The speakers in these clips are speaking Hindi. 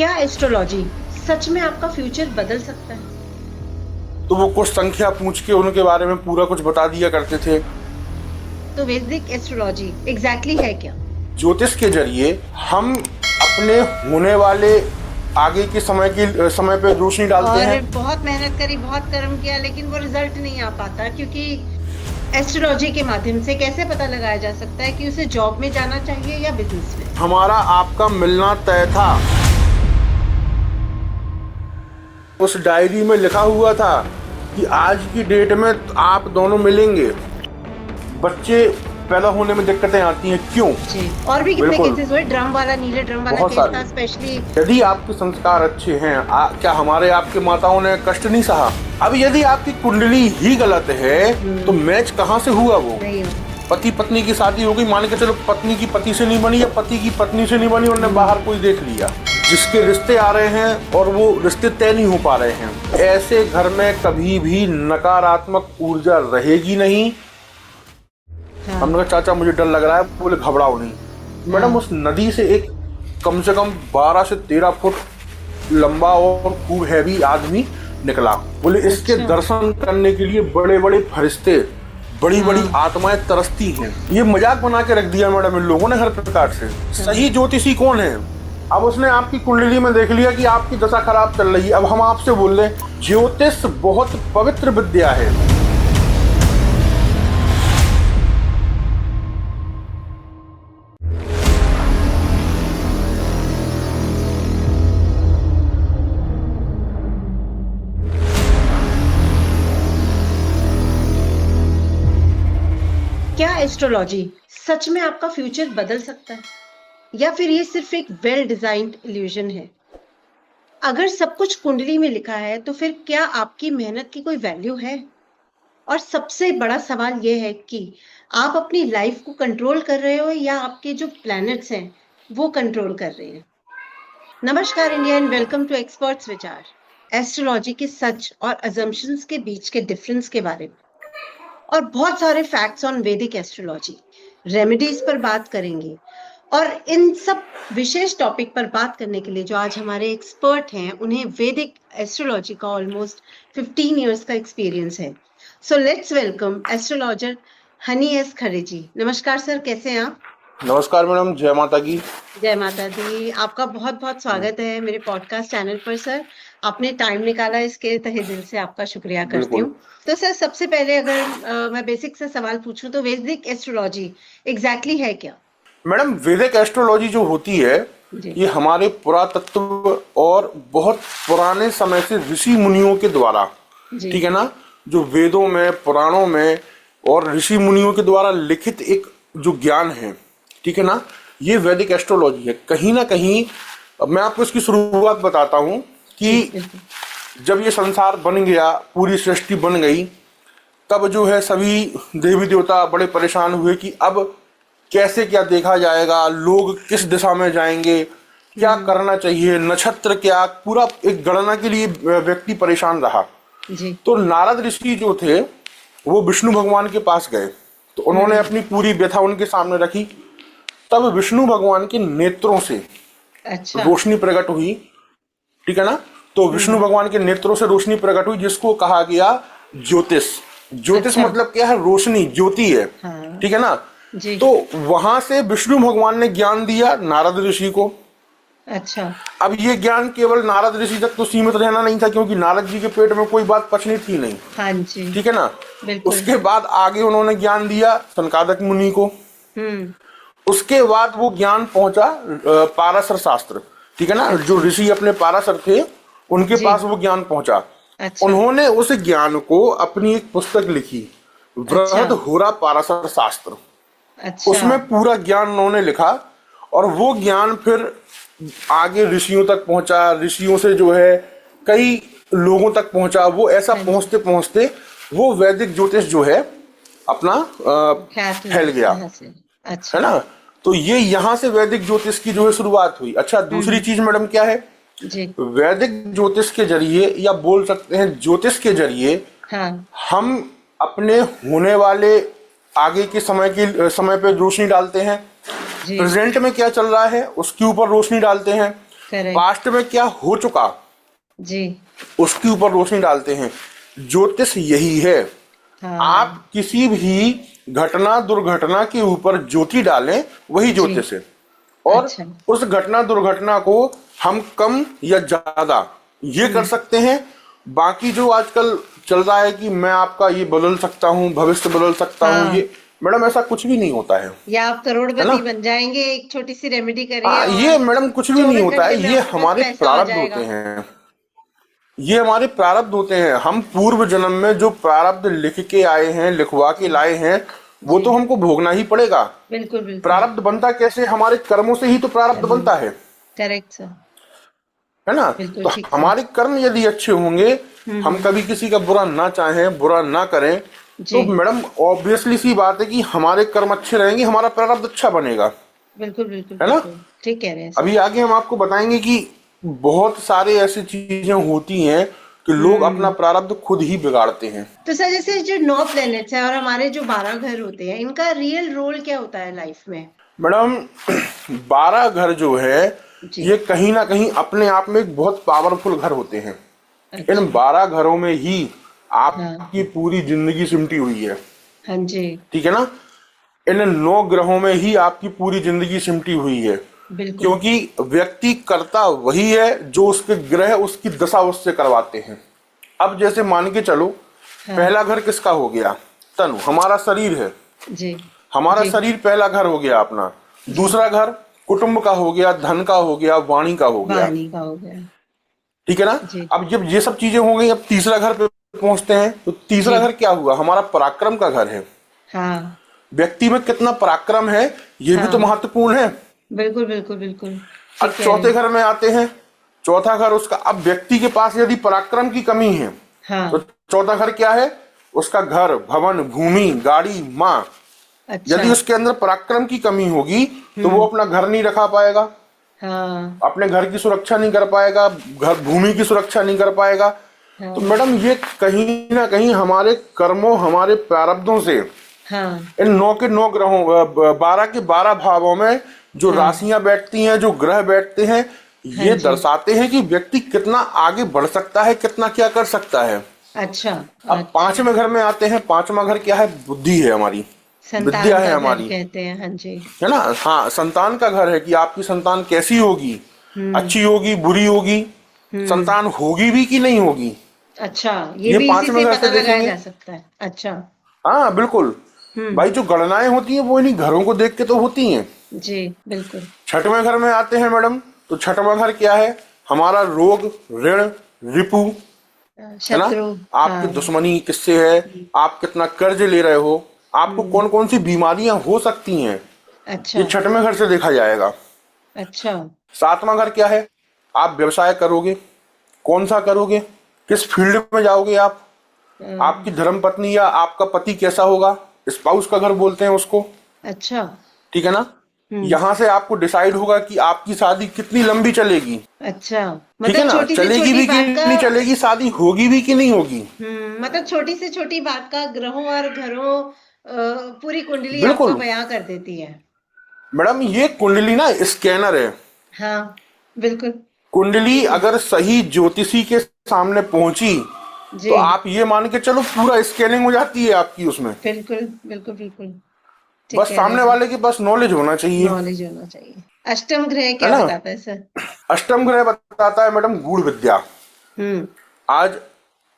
क्या एस्ट्रोलॉजी सच में आपका फ्यूचर बदल सकता है? तो वो कुछ संख्या पूछ के उनके बारे में पूरा कुछ बता दिया करते थे। तो वैदिक एस्ट्रोलॉजी एग्जैक्टली है क्या? ज्योतिष के जरिए हम अपने होने वाले आगे के समय पे रोशनी डालते और हैं। बहुत मेहनत करी, बहुत कर्म किया, लेकिन वो रिजल्ट नहीं आ पाता, क्योंकि एस्ट्रोलॉजी के माध्यम से कैसे पता लगाया जा सकता है कि उसे जॉब में जाना चाहिए या बिजनेस में? हमारा आपका मिलना तय था। उस डायरी में लिखा हुआ था कि आज की डेट में आप दोनों मिलेंगे। बच्चे पैदा होने में दिक्कतें आती हैं, क्यों? जी, और भी कितने बिल्कुल। केसेस हुए, ड्रम वाला, नीले ड्रम वाला बहुत केस था सारे। स्पेशली। यदि आपके संस्कार अच्छे हैं, क्या हमारे आपके माताओं ने कष्ट नहीं सहा? अब यदि आपकी कुंडली ही गलत है तो मैच कहाँ से हुआ? वो नहीं, पति पत्नी की शादी हो गई, मान के चलो पत्नी की पति से नहीं बनी या पति की पत्नी से नहीं बनी, उन्होंने बाहर कोई देख लिया, जिसके रिश्ते आ रहे हैं और वो रिश्ते तय नहीं हो पा रहे हैं। ऐसे घर में कभी भी नकारात्मक ऊर्जा रहेगी नहीं। हाँ। हमने कहा चाचा मुझे डर लग रहा है, बोले घबराओ नहीं मैडम। उस नदी से एक कम से कम 12 से 13 फुट लंबा और खूब हैवी आदमी निकला। बोले इसके दर्शन करने के लिए बड़े बड़े फरिश्ते, बड़ी बड़ी आत्माएं तरसती हैं। ये मजाक बना के रख दिया मैडम इन लोगों ने हर प्रकार से। सही ज्योतिषी कौन है? अब उसने आपकी कुंडली में देख लिया कि आपकी दशा खराब चल रही है। अब हम आपसे बोल रहे हैं ज्योतिष बहुत पवित्र विद्या है। क्या एस्ट्रोलॉजी सच में आपका फ्यूचर बदल सकता है, या फिर ये सिर्फ एक वेल डिजाइन्ड इल्यूजन है? अगर सब कुछ कुंडली में लिखा है तो फिर क्या आपकी मेहनत की कोई वैल्यू है? और सबसे बड़ा सवाल ये है कि आप अपनी लाइफ को कंट्रोल कर रहे हो या आपके जो प्लैनेट्स हैं वो कंट्रोल कर रहे हैं? नमस्कार India and welcome to experts Vichar, astrology के सच और अजम्पशंस के बीच के डिफरेंस के बारे में, और बहुत सारे फैक्ट्स ऑन वैदिक एस्ट्रोलॉजी, रेमेडीज पर बात करेंगे। और इन सब विशेष टॉपिक पर बात करने के लिए जो आज हमारे एक्सपर्ट हैं, उन्हें वैदिक एस्ट्रोलॉजी का ऑलमोस्ट 15 इयर्स का एक्सपीरियंस है। So let's welcome astrologer Honey S Khare ji. नमस्कार सर, कैसे हैं आप? नमस्कार मैडम, जय माता की। जय माता दी। आपका बहुत बहुत स्वागत है मेरे पॉडकास्ट चैनल पर सर। आपने टाइम निकाला, इसके तहे दिल से आपका शुक्रिया करती हूँ। तो सर, सबसे पहले अगर मैं बेसिक से सवाल पूछूं तो वैदिक एस्ट्रोलॉजी एग्जैक्टली है क्या? मैडम वैदिक एस्ट्रोलॉजी जो होती है ये हमारे पुरातत्व और बहुत पुराने समय से ऋषि मुनियों के द्वारा, ठीक है ना, जो वेदों में, पुराणों में और ऋषि मुनियों के द्वारा लिखित एक जो ज्ञान है, ठीक है ना, ये वैदिक एस्ट्रोलॉजी है। कहीं ना कहीं मैं आपको इसकी शुरुआत बताता हूँ कि जब ये संसार बन गया, पूरी सृष्टि बन गई, तब जो है सभी देवी देवता बड़े परेशान हुए कि अब कैसे क्या देखा जाएगा, लोग किस दिशा में जाएंगे, क्या करना चाहिए, नक्षत्र क्या, पूरा एक गणना के लिए व्यक्ति परेशान रहा। तो नारद ऋषि जो थे वो विष्णु भगवान के पास गए, तो उन्होंने अपनी पूरी व्यथा उनके सामने रखी। तब विष्णु भगवान के नेत्रों से रोशनी प्रकट हुई, ठीक है ना। तो विष्णु भगवान के नेत्रों से रोशनी प्रकट हुई, जिसको कहा गया ज्योतिष। ज्योतिष मतलब क्या है? रोशनी, ज्योति है, ठीक है ना। तो वहां से विष्णु भगवान ने ज्ञान दिया नारद ऋषि को। अच्छा। अब ये ज्ञान केवल नारद ऋषि तक तो सीमित रहना नहीं था, क्योंकि नारद जी के पेट में कोई बात पचनी थी नहीं। हाँ जी, ठीक है ना। उसके बाद आगे उन्होंने ज्ञान दिया सनकादिक मुनि को। उसके बाद वो ज्ञान पहुंचा पाराशर शास्त्र, ठीक है ना, जो ऋषि अपने पाराशर थे उनके पास वो ज्ञान पहुंचा। उन्होंने उस ज्ञान को अपनी एक पुस्तक लिखी, बृहद होरा पाराशर शास्त्र। उसमें पूरा ज्ञान उन्होंने लिखा और वो ज्ञान फिर आगे ऋषियों तक पहुंचा, ऋषियों से जो है कई लोगों तक पहुंचा। वो ऐसा पहुंचते पहुंचते वो वैदिक ज्योतिष जो है अपना फैल गया, है ना। तो ये यहाँ से वैदिक ज्योतिष की जो है शुरुआत हुई। अच्छा, दूसरी चीज मैडम क्या है? वैदिक ज्योतिष के जरिए, या बोल सकते हैं ज्योतिष के जरिए, हम अपने होने वाले आगे के समय पे रोशनी डालते हैं। प्रेजेंट में क्या चल रहा है उसके ऊपर रोशनी डालते हैं। करेक्ट। पास्ट में क्या हो चुका जी। उसके ऊपर रोशनी डालते हैं। ज्योतिष यही है। हाँ। आप किसी भी घटना दुर्घटना के ऊपर ज्योति डालें, वही जी। ज्योतिष है। और अच्छा। उस घटना दुर्घटना को हम कम या ज्यादा ये कर सकते हैं। बाकी जो आजकल चल रहा है कि मैं आपका ये बदल सकता हूँ, भविष्य बदल सकता हूँ, हाँ। ये मैडम ऐसा कुछ भी नहीं होता है या आप है ना। करोड़पति बन जाएंगे, एक छोटी सी रेमेडी करिए हाँ, ये और मैडम कुछ भी नहीं 24 होता है, घंटे में ये आपके पास हमारे पैसा आ प्रारब्ध होते जाएगा। हैं। ये हमारे प्रारब्ध होते हैं। हम पूर्व जन्म में जो प्रारब्ध लिख के आए हैं, लिखवा के जी। लाए हैं, वो जी। तो हमको भोगना ही पड़ेगा। बिल्कुल बिल्कुल। प्रारब्ध बनता कैसे? हमारे कर्मों से ही तो प्रारब्ध बनता है करेक्ट सर। है ना। बिल्कुल तो ठीक सर। हमारे कर्म यदि अच्छे होंगे, हम कभी किसी का बुरा ना चाहें, बुरा ना करें, जी। तो मैडम ऑब्वियसली सी बात है कि हमारे कर्म अच्छे रहेंगे, हमारा प्रारब्ध अच्छा बनेगा, बिल्कुल बिल्कुल है ना। बिल्कुल ठीक कह रहे हैं सर। अभी आगे हम आपको बताएंगे कि बहुत सारे ऐसी चीजें होती हैं कि लोग अपना प्रारब्ध खुद ही बिगाड़ते हैं। तो सर जैसे जो 9 प्लैनेट्स है और हमारे जो 12 घर होते हैं, इनका रियल रोल क्या होता है लाइफ में? मैडम 12 घर जो है, जी। ये कहीं ना कहीं अपने आप में एक बहुत पावरफुल घर होते हैं। इन अच्छा। 12 घरों में ही हाँ। आपकी पूरी जिंदगी सिमटी हुई है। हाँ जी। ठीक है ना। इन 9 ग्रहों में ही आपकी पूरी जिंदगी सिमटी हुई है। बिल्कुल। क्योंकि व्यक्ति करता वही है जो उसके ग्रह उसकी दशा उससे करवाते हैं। अब जैसे मान के चलो, हाँ। पहला घर किसका हो गया? तनु, हमारा शरीर है। जी। हमारा जी। शरीर पहला घर हो गया अपना। जी। दूसरा घर कुटुंब का हो गया, धन का हो गया, वाणी का हो गया। वाणी का हो गया। ठीक है ना। जी। अब जब ये सब चीजें हो गई, अब तीसरा घर पे पहुंचते हैं, तो तीसरा जी। घर क्या हुआ? हमारा पराक्रम का घर है। हाँ। व्यक्ति में कितना पराक्रम है, ये भी तो हाँ। महत्वपूर्ण है। बिल्कुल बिल्कुल बिल्कुल अब ठीक कह रहे चौथे हैं। घर में आते हैं। चौथा घर उसका, अब व्यक्ति के पास यदि पराक्रम की कमी है, तो हाँ। चौथा घर क्या है? उसका घर, भवन, भूमि, गाड़ी, माँ। अच्छा। यदि उसके अंदर पराक्रम की कमी होगी, तो वो अपना घर नहीं रखा पाएगा, हाँ। अपने घर की सुरक्षा नहीं कर पाएगा, घर भूमि की सुरक्षा नहीं कर पाएगा। हाँ। तो मैडम ये कहीं ना कहीं हमारे कर्मों, हमारे प्रारब्धों से, हाँ। इन 9 के 9 ग्रहों, 12 के 12 भावों में जो हाँ। राशियां बैठती हैं, जो ग्रह बैठते हैं, हाँ ये जी। दर्शाते हैं कि व्यक्ति कितना आगे बढ़ सकता है, कितना क्या कर सकता है। अच्छा। अब अच्छा। 5वें घर में आते हैं। 5वां घर क्या है? बुद्धि है हमारी, विद्या संतान है का घर हमारी, कहते हैं। हाँ जी। है ना। हाँ, संतान का घर है कि आपकी संतान कैसी होगी, हम्म। अच्छी होगी, बुरी होगी, हम्म। संतान होगी भी कि नहीं होगी, अच्छा, ये ये भी इसी 5वें से घर से पता लगाया देखेंगे। जा सकता है। अच्छा। हाँ बिल्कुल। हम्म। भाई जो गणनाएं होती हैं वो इन्हीं घरों को देख के तो होती हैं। जी। बिल्कुल। 6वें घर में आते हैं मैडम, तो 6वां घर क्या है? हमारा रोग, ऋण, रिपु, है ना। शत्रु। आपकी हाँ। दुश्मनी किससे है, आप कितना कर्ज ले रहे हो, आपको हम्म। कौन कौन सी बीमारियां हो सकती हैं, अच्छा। ये 6वें घर से देखा जाएगा। अच्छा। 7वां घर क्या है? आप व्यवसाय करोगे, कौन सा करोगे, किस फील्ड में जाओगे आप, अ, आपकी धर्म पत्नी या आपका पति कैसा होगा, स्पाउस का घर बोलते हैं उसको। अच्छा। ठीक है ना। हम्म। यहां से आपको डिसाइड होगा कि आपकी शादी कितनी लंबी चलेगी। अच्छा, ठीक है मतलब ना, छोटी से चलेगी छोटी भी कि बात का। नहीं चलेगी, शादी होगी भी कि नहीं होगी। मतलब छोटी से छोटी बात का ग्रहों और घरों पूरी कुंडली आपको बिल्कुल बयां कर देती है। मैडम, ये कुंडली ना स्कैनर है। हाँ। बिल्कुल कुंडली बिल्कुल। अगर सही ज्योतिषी के सामने पहुंची, जी। तो आप ये मान के चलो पूरा स्कैनिंग हो जाती है आपकी उसमें। बिल्कुल बिल्कुल बिल्कुल ठीक बस कह रहे हैं सामने सर। वाले के पास नॉलेज होना चाहिए, नॉलेज होना चाहिए। अष्टम ग्रह है क्या ना। बताता है सर? अष्टम ग्रह बताता है मैडम गूढ़ विद्या। हम्म। आज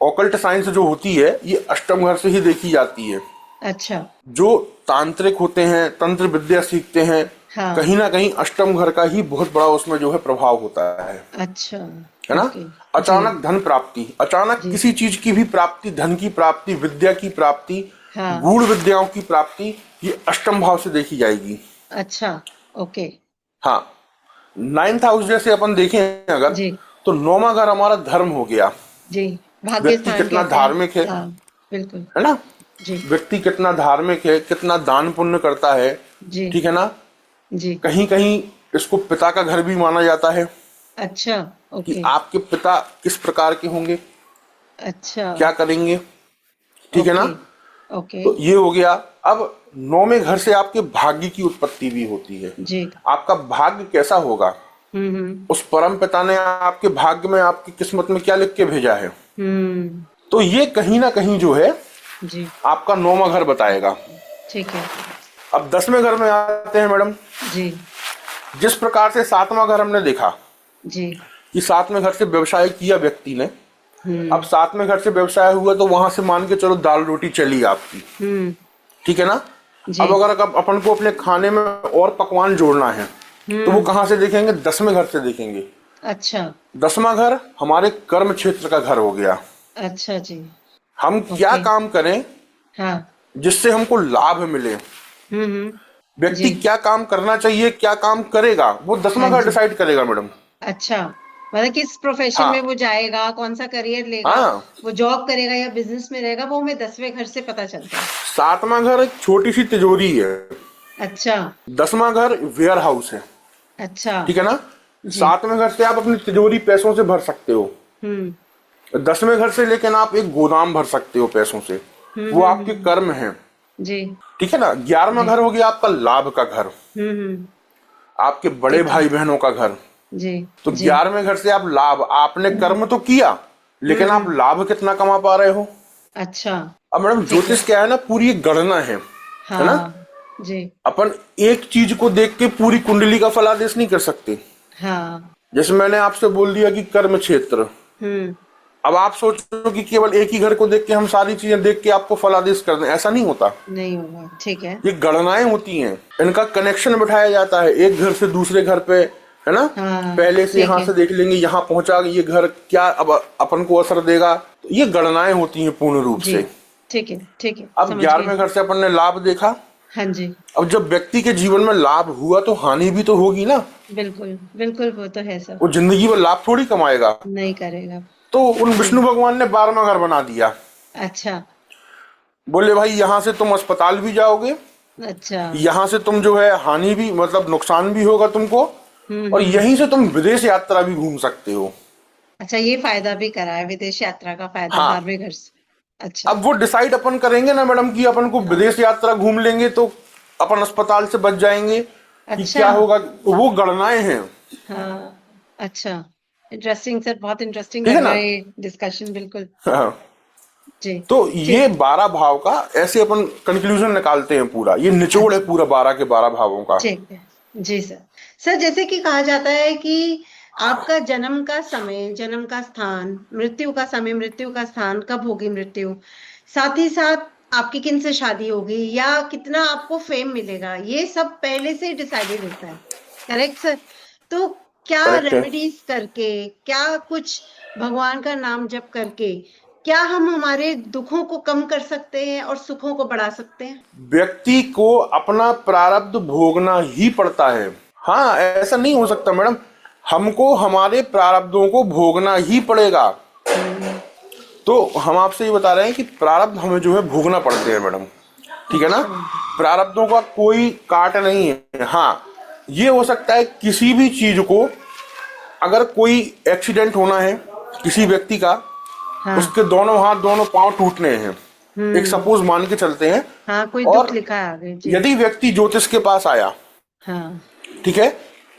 ऑकल्ट साइंस जो होती है, ये अष्टम घर से ही देखी जाती है। अच्छा। जो तांत्रिक होते हैं, तंत्र विद्या सीखते हैं, हाँ। कहीं ना कहीं अष्टम घर का ही बहुत बड़ा उसमें जो है प्रभाव होता अच्छा। है ना। ओके। जी। अचानक धन प्राप्ति, अचानक जी। किसी चीज की भी प्राप्ति, धन की प्राप्ति, विद्या की प्राप्ति, हाँ। गूढ़ विद्याओं की प्राप्ति, ये अष्टम भाव से देखी जाएगी। अच्छा। ओके। हाँ, 9th हाउस जैसे अपन देखें अगर, जी। तो 9वां घर हमारा धर्म हो गया। जी। भाग्य व्यक्ति स्थान कितना कहते हैं। धार्मिक है हाँ। बिल्कुल। है ना। जी। व्यक्ति कितना धार्मिक है, कितना दान पुण्य करता है। जी। ठीक है ना। जी। कहीं कहीं इसको पिता का घर भी माना जाता है अच्छा। कि ओके। आपके पिता किस प्रकार के होंगे, अच्छा। क्या करेंगे। ठीक है ना। ओके। ओके। तो ये हो गया। अब 9वें घर से आपके भाग्य की उत्पत्ति भी होती है। जी। आपका भाग्य कैसा होगा? उस परम पिता ने आपके भाग्य में, आपकी किस्मत में क्या लिख के भेजा है। तो ये कहीं ना कहीं जो है जी आपका 9वां घर बताएगा। ठीक है अब 10वें घर में आते हैं मैडम। जी जिस प्रकार से 7वां घर हमने देखा जी कि 7वें घर से व्यवसाय किया व्यक्ति ने, अब 7वें घर से व्यवसाय हुआ तो वहां से मान के चलो दाल रोटी चली आपकी, ठीक है ना। जी अब अगर अपन को अपने खाने में और पकवान जोड़ना है तो वो कहाँ से देखेंगे, 10वें घर से देखेंगे। अच्छा 10वां घर हमारे कर्म क्षेत्र का घर हो गया। अच्छा जी हम क्या ओके काम करें हाँ जिससे हमको लाभ मिले, व्यक्ति जी क्या काम करना चाहिए, क्या काम करेगा, वो 10वां हाँ घर जी डिसाइड करेगा मैडम। अच्छा मतलब किस प्रोफेशन में हाँ वो जाएगा, कौन सा करियर लेगा, हाँ। वो जॉब करेगा या बिजनेस में रहेगा, वो हमें 10वें घर से पता चलता है। 7वां घर एक छोटी सी तिजोरी है। अच्छा 10वां घर वेयर हाउस है, अच्छा ठीक है ना। जी 7वें घर से आप अपनी तिजोरी पैसों से भर सकते हो। हम्म 10वें घर से लेकिन आप एक गोदाम भर सकते हो पैसों से, वो आपके कर्म है, जी ठीक है ना। 11वां जी घर हो गया आपका लाभ का घर, हम्म आपके बड़े ठीक है भाई बहनों का घर। जी तो जी 11वें घर से आप लाभ, आपने कर्म तो किया लेकिन आप लाभ कितना कमा पा रहे हो। अच्छा अब मैडम ठीक है ज्योतिष क्या है ना, पूरी एक गणना है ना। हाँ जी अपन एक चीज को देख के पूरी कुंडली का फलादेश नहीं कर सकते। हाँ जैसे मैंने आपसे बोल दिया कि कर्म क्षेत्र, हम्म अब आप सोचो कि केवल एक ही घर को देख के हम सारी चीजें देख के आपको फलादेश कर दें, ऐसा नहीं होता। नहीं होगा ठीक है ये गणनाएं होती हैं, इनका कनेक्शन बिठाया जाता है एक घर से दूसरे घर पे, है ना। हाँ पहले से ठीक यहाँ है से देख लेंगे, यहाँ पहुंचा ये घर क्या अब अपन को असर देगा, तो ये गणनाएं होती हैं पूर्ण रूप जी से। ठीक है अब समझ गए 11वें घर से अपन ने लाभ देखा। हाँ जी अब जब व्यक्ति के जीवन में लाभ हुआ तो हानि भी तो होगी ना। बिल्कुल बिल्कुल वो तो है सर वो जिंदगी में लाभ थोड़ी कमाएगा। नहीं करेगा तो उन जी विष्णु भगवान ने 12वां घर बना दिया। अच्छा बोले भाई यहाँ से तुम अस्पताल भी जाओगे, अच्छा यहाँ से तुम जो है हानि भी, मतलब नुकसान भी होगा तुमको, और यहीं से तुम विदेश यात्रा भी घूम सकते हो। अच्छा ये फायदा भी करा है, विदेश यात्रा का फायदा हाँ। 12वें घर से। अच्छा अब वो डिसाइड अपन करेंगे ना मैडम कि अपन को हाँ विदेश यात्रा घूम लेंगे तो अपन अस्पताल से बच जाएंगे, कि अच्छा क्या होगा, वो गणनाएं हैं। हाँ अच्छा इंटरेस्टिंग सर, बहुत इंटरेस्टिंग ठीक है लग रहा ना। है ये डिस्कशन बिल्कुल हाँ। जी तो ये ठीक 12 भाव का ऐसे अपन कंक्लूजन निकालते हैं, पूरा ये निचोड़ है अच्छा पूरा 12 के 12 भावों का। ठीक है जी सर। सर जैसे कि कहा जाता है कि आपका जन्म का समय, जन्म का स्थान, मृत्यु का समय, मृत्यु का स्थान, कब होगी मृत्यु, साथ ही साथ आपकी किन से शादी होगी या कितना आपको फेम मिलेगा, ये सब पहले से डिसाइडेड होता है, करेक्ट सर। तो क्या करेक्ट है। रेमेडीज करके, क्या कुछ भगवान का नाम जप करके, क्या हम हमारे दुखों को कम कर सकते हैं और सुखों को बढ़ा सकते हैं? व्यक्ति को अपना प्रारब्ध भोगना ही पड़ता है। हाँ, ऐसा नहीं हो सकता मैडम, हमको हमारे प्रारब्धों को भोगना ही पड़ेगा। हम्म तो हम आपसे ये बता रहे हैं कि प्रारब्ध हमें जो है भोगना पड़ते हैं मैडम, ठीक है ना। अच्छा प्रारब्धों का कोई काट नहीं है। हाँ, ये हो सकता है किसी भी चीज को, अगर कोई एक्सीडेंट होना है किसी व्यक्ति का, हाँ उसके दोनों हाथ दोनों पांव टूटने हैं, एक हम्म सपोज मान के चलते हैं, हाँ कोई दुख और लिखा है आगे जी यदि व्यक्ति ज्योतिष के पास आया, हाँ ठीक है,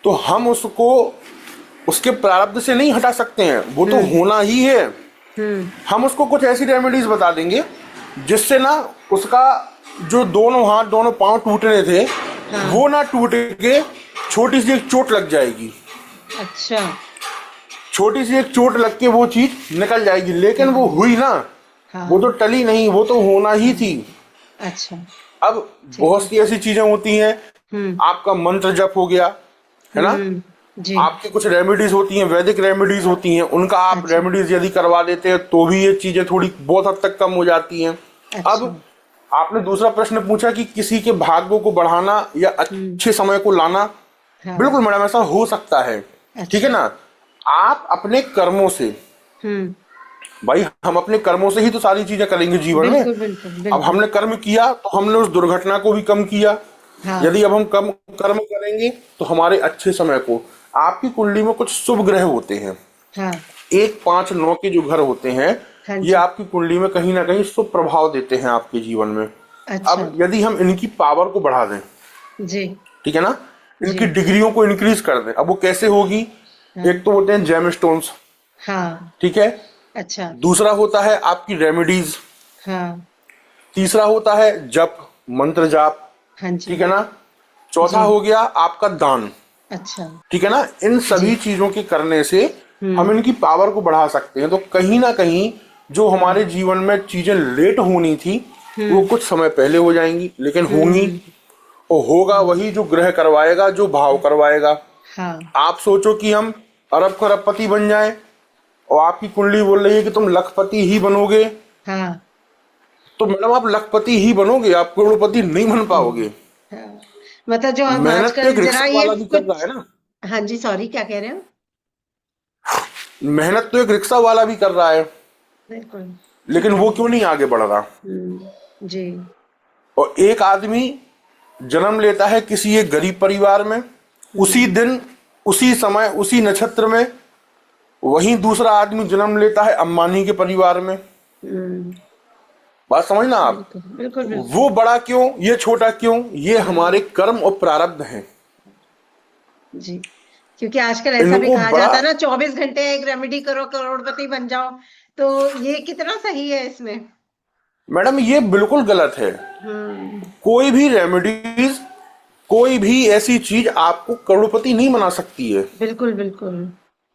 तो हम उसको उसके प्रारब्ध से नहीं हटा सकते हैं, वो तो होना ही है। हम उसको कुछ ऐसी रेमेडीज बता देंगे जिससे ना उसका जो दोनों हाथ दोनों पांव टूटने थे, हाँ वो ना टूट के छोटी सी एक चोट लग जाएगी, अच्छा छोटी सी एक चोट लग के वो चीज निकल जाएगी, लेकिन वो हुई ना, हाँ वो तो टली नहीं, वो तो होना ही थी। अच्छा अब बहुत सी ऐसी चीजें होती हैं, हम्म आपका मंत्र जप हो गया, है ना, जी आपकी कुछ रेमेडीज होती हैं, वैदिक रेमेडीज होती हैं, उनका आप अच्छा रेमेडीज यदि करवा देते हैं तो भी ये चीजें थोड़ी बहुत हद तक कम हो जाती हैं। अच्छा अब आपने दूसरा प्रश्न पूछा कि किसी के भाग्यों को बढ़ाना या अच्छे समय को लाना, हाँ बिल्कुल मैडम ऐसा हो सकता है, ठीक है अच्छा ना। आप अपने कर्मों से, भाई हम अपने कर्मों से ही तो सारी चीजें करेंगे जीवन में। बिल्कुल बिल्कुल अब बिल्कुल हमने कर्म किया तो हमने उस दुर्घटना को भी कम किया। हाँ यदि अब हम कम कर्म करेंगे तो हमारे अच्छे समय को, आपकी कुंडली में कुछ शुभ ग्रह होते हैं, हाँ 1, 5, 9 के जो घर होते हैं, हाँ ये जी आपकी कुंडली में कहीं ना कहीं शुभ प्रभाव देते हैं आपके जीवन में। अच्छा अब यदि हम इनकी पावर को बढ़ा दें, जी ठीक है ना, इनकी डिग्रियों को इंक्रीज कर दें। अब वो कैसे होगी? एक तो होते हैं जेम स्टोन्स, हाँ, ठीक है। अच्छा, दूसरा होता है आपकी रेमेडीज, हाँ, तीसरा होता है जप, मंत्र जाप, हाँ ठीक जी, है ना। चौथा जी, हो गया आपका दान, अच्छा, ठीक है ना। इन सभी जी, चीजों के करने से हम हम्म, इनकी पावर को बढ़ा सकते हैं। तो कहीं ना कहीं जो हाँ, हमारे जीवन में चीजें लेट होनी थी वो हम्म, कुछ समय पहले हो जाएंगी, लेकिन होंगी। हम्म, और होगा हम्म, वही जो ग्रह करवाएगा, जो भाव करवाएगा। हाँ, आप सोचो कि हम अरब खरबपति बन जाएं और आपकी कुंडली बोल रही है कि तुम लखपति ही बनोगे, हाँ, तो मैडम आप लखपति ही बनोगे, आप करोड़पति नहीं बन हम्म, पाओगे। हाँ, मतलब जो हम मेहनत तो आजकल एक जरा रिक्शा ये वाला भी कर रहा कुछ, है ना। हाँ जी, सॉरी, क्या कह रहे हो? मेहनत तो एक रिक्शा वाला भी कर रहा है, बिल्कुल, लेकिन ठीक है, वो क्यों नहीं आगे बढ़ रहा? जी, और एक आदमी जन्म लेता है किसी एक गरीब परिवार में, उसी हम्म, दिन, उसी समय, उसी नक्षत्र में। वहीं दूसरा आदमी जन्म लेता है अंबानी के परिवार में। हम्म, बात समझना आप। बिल्कुल, बिल्कुल, वो बिल्कुल, बड़ा क्यों, ये छोटा क्यों? ये हमारे हाँ, कर्म और प्रारब्ध हैं। जी, क्योंकि आजकल ऐसा भी इनको कहा बड़ा, जाता है ना, 24 घंटे एक रेमेडी करो करोड़पति बन जाओ। तो ये कितना सही है इसमें? मैडम ये बिल्कुल गलत है। हम्म, कोई भी रेमेडीज, कोई भी ऐसी चीज आपको करोड़पति नहीं बना सकती है। बिल्कुल, बिल्कुल,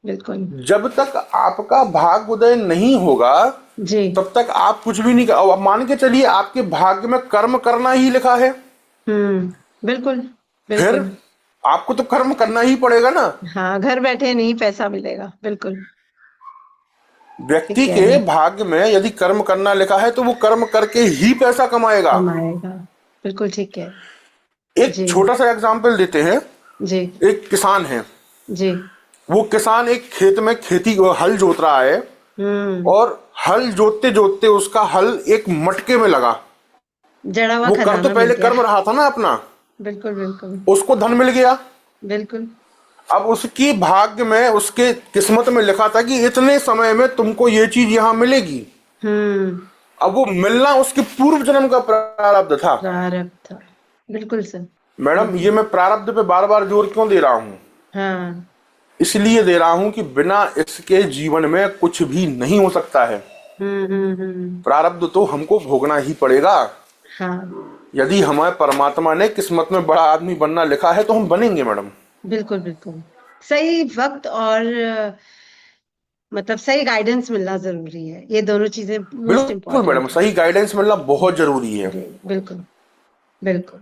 बिल्कुल, जब तक आपका भाग्य उदय नहीं होगा जी, तब तक आप कुछ भी नहीं कर। अब मान के चलिए आपके भाग्य में कर्म करना ही लिखा है, बिल्कुल, फिर बिल्कुल, आपको तो कर्म करना ही पड़ेगा ना। हाँ, घर बैठे नहीं पैसा मिलेगा, बिल्कुल, ठीक व्यक्ति कह रहे के हैं, भाग्य में यदि कर्म करना लिखा है तो वो कर्म करके ही पैसा कमाएगा। कमाएगा, बिल्कुल ठीक है, एक जी, छोटा सा एग्जाम्पल देते हैं। जी, एक किसान है, जी, वो किसान एक खेत में खेती हल जोत रहा है, हम्म, और हल जोतते जोतते उसका हल एक मटके में लगा। जड़ा हुआ वो कर तो खजाना मिल पहले गया, कर्म रहा था ना अपना, बिल्कुल, बिल्कुल, उसको धन मिल गया। बिल्कुल, अब उसकी भाग्य में, उसके किस्मत में लिखा था कि इतने समय में तुमको ये चीज यहां मिलेगी। हम्म, अब वो मिलना उसके पूर्व जन्म का प्रारब्ध था। प्रारब्ध था, बिल्कुल सर, मैडम ये बिल्कुल, मैं प्रारब्ध पे बार बार जोर क्यों दे रहा हूं? हाँ, इसलिए दे रहा हूं कि बिना इसके जीवन में कुछ भी नहीं हो सकता है। प्रारब्ध तो हमको भोगना ही पड़ेगा। हाँ, यदि हमारे परमात्मा ने किस्मत में बड़ा आदमी बनना लिखा है तो हम बनेंगे मैडम। बिल्कुल, बिल्कुल, सही वक्त और मतलब सही गाइडेंस मिलना जरूरी है, ये दोनों चीजें मोस्ट बिल्कुल मैडम, इम्पोर्टेंट है, सही गाइडेंस मिलना बहुत जरूरी है। जी, बिल्कुल, बिल्कुल,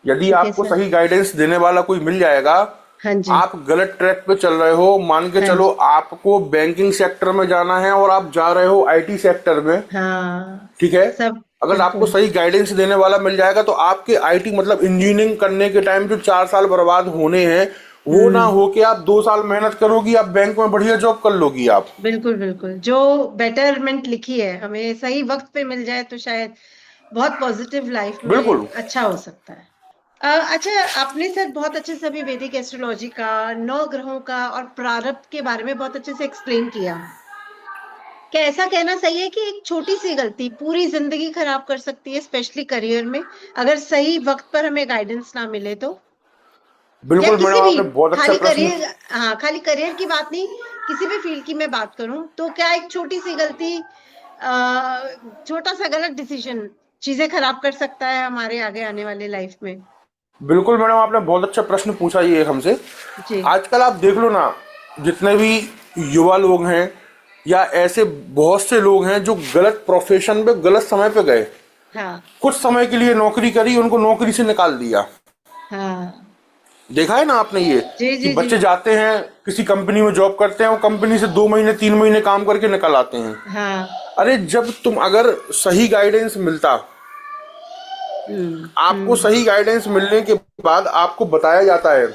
यदि ठीक है आपको सर, सही गाइडेंस देने वाला कोई मिल जाएगा, हाँ जी, आप गलत ट्रैक पे चल रहे हो, मान के हाँ चलो जी, आपको बैंकिंग सेक्टर में जाना है और आप जा रहे हो आईटी सेक्टर में, हाँ, ठीक है। सब, अगर आपको बिल्कुल, सही गाइडेंस देने वाला मिल जाएगा तो आपके आईटी मतलब इंजीनियरिंग करने के टाइम जो 4 साल बर्बाद होने हैं, वो ना हम्म, हो के आप 2 साल मेहनत करोगी, आप बैंक में बढ़िया जॉब कर लोगी आप। बिल्कुल, बिल्कुल, जो बेटरमेंट लिखी है हमें सही वक्त पे मिल जाए तो शायद बहुत पॉजिटिव लाइफ बिल्कुल। में अच्छा हो सकता है। अच्छा, आपने सर बहुत अच्छे से अभी वैदिक एस्ट्रोलॉजी का, नौ ग्रहों का और प्रारब्ध के बारे में बहुत अच्छे से एक्सप्लेन किया। क्या ऐसा कहना सही है कि एक छोटी सी गलती पूरी जिंदगी खराब कर सकती है, स्पेशली करियर में, अगर सही वक्त पर हमें गाइडेंस ना मिले तो? या बिल्कुल मैडम, किसी भी, आपने बहुत अच्छा खाली प्रश्न। करियर, हाँ, खाली करियर की बात नहीं, किसी भी फील्ड की मैं बात करूं तो क्या एक छोटी सी गलती, छोटा सा गलत डिसीजन चीजें खराब कर सकता है हमारे आगे आने वाले लाइफ में? बिल्कुल मैडम, आपने बहुत अच्छा प्रश्न पूछा ये हमसे। जी, आजकल आप देख लो ना, जितने भी युवा लोग हैं या ऐसे बहुत से लोग हैं जो गलत प्रोफेशन पे गलत समय पे गए, हाँ, कुछ समय के लिए नौकरी करी, उनको नौकरी से निकाल दिया। हाँ, देखा है ना आपने ये, जी, कि जी, जी, बच्चे जाते हैं किसी कंपनी में जॉब करते हैं, वो कंपनी से 2 महीने 3 महीने काम करके निकल आते हैं। हाँ, अरे जब तुम, अगर सही गाइडेंस मिलता, हम्म, आपको सही गाइडेंस मिलने के बाद आपको बताया जाता है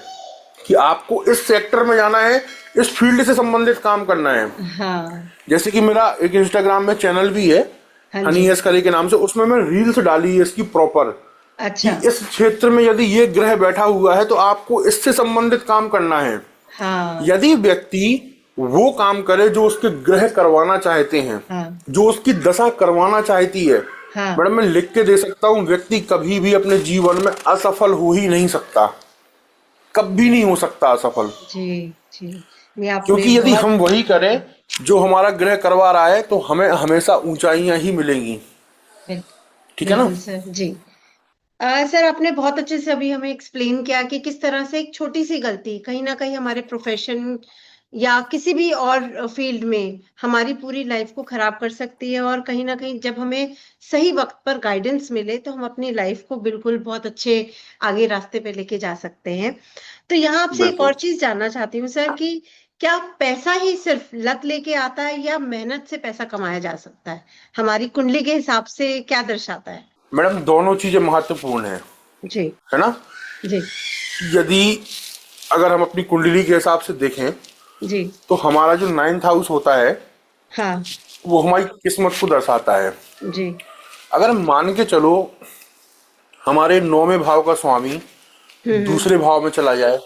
कि आपको इस सेक्टर में जाना है, इस फील्ड से संबंधित काम करना है। हाँ, जैसे कि मेरा एक इंस्टाग्राम में चैनल भी है, हाँ जी, हनी एस करी के नाम से, उसमें मैं रील्स डाली है इसकी प्रॉपर, कि अच्छा, इस क्षेत्र में यदि ये ग्रह बैठा हुआ है तो आपको इससे संबंधित काम करना है। हाँ, यदि व्यक्ति वो काम करे जो उसके ग्रह करवाना चाहते हैं, हाँ, जो उसकी दशा करवाना चाहती है, हाँ, मैडम मैं लिख के दे सकता हूं, व्यक्ति कभी भी अपने जीवन में असफल हो ही नहीं सकता। कभी नहीं हो सकता असफल। जी जी, ये आपने क्योंकि यदि बहुत हम वही करें जो हमारा ग्रह करवा रहा है तो हमें हमेशा ऊंचाइयां ही मिलेंगी। ठीक है ना? बिल्कुल सर जी। सर आपने बहुत अच्छे से अभी हमें एक्सप्लेन किया कि किस तरह से एक छोटी सी गलती कहीं ना कहीं हमारे प्रोफेशन या किसी भी और फील्ड में हमारी पूरी लाइफ को खराब कर सकती है, और कहीं ना कहीं जब हमें सही वक्त पर गाइडेंस मिले तो हम अपनी लाइफ को बिल्कुल बहुत अच्छे आगे रास्ते पे लेके जा सकते हैं। तो यहाँ आपसे एक बिल्कुल। और चीज जानना चाहती हूँ सर कि क्या पैसा ही सिर्फ लक लेके आता है या मेहनत से पैसा कमाया जा सकता है? हमारी कुंडली के हिसाब से क्या दर्शाता है? मैडम दोनों चीजें महत्वपूर्ण जी है ना? जी यदि अगर हम अपनी कुंडली के हिसाब से देखें जी। तो हमारा जो 9th हाउस होता है हाँ वो हमारी किस्मत को दर्शाता है। जी। अगर मान के चलो हमारे 9वें भाव का स्वामी हम्म। दूसरे भाव में चला जाए,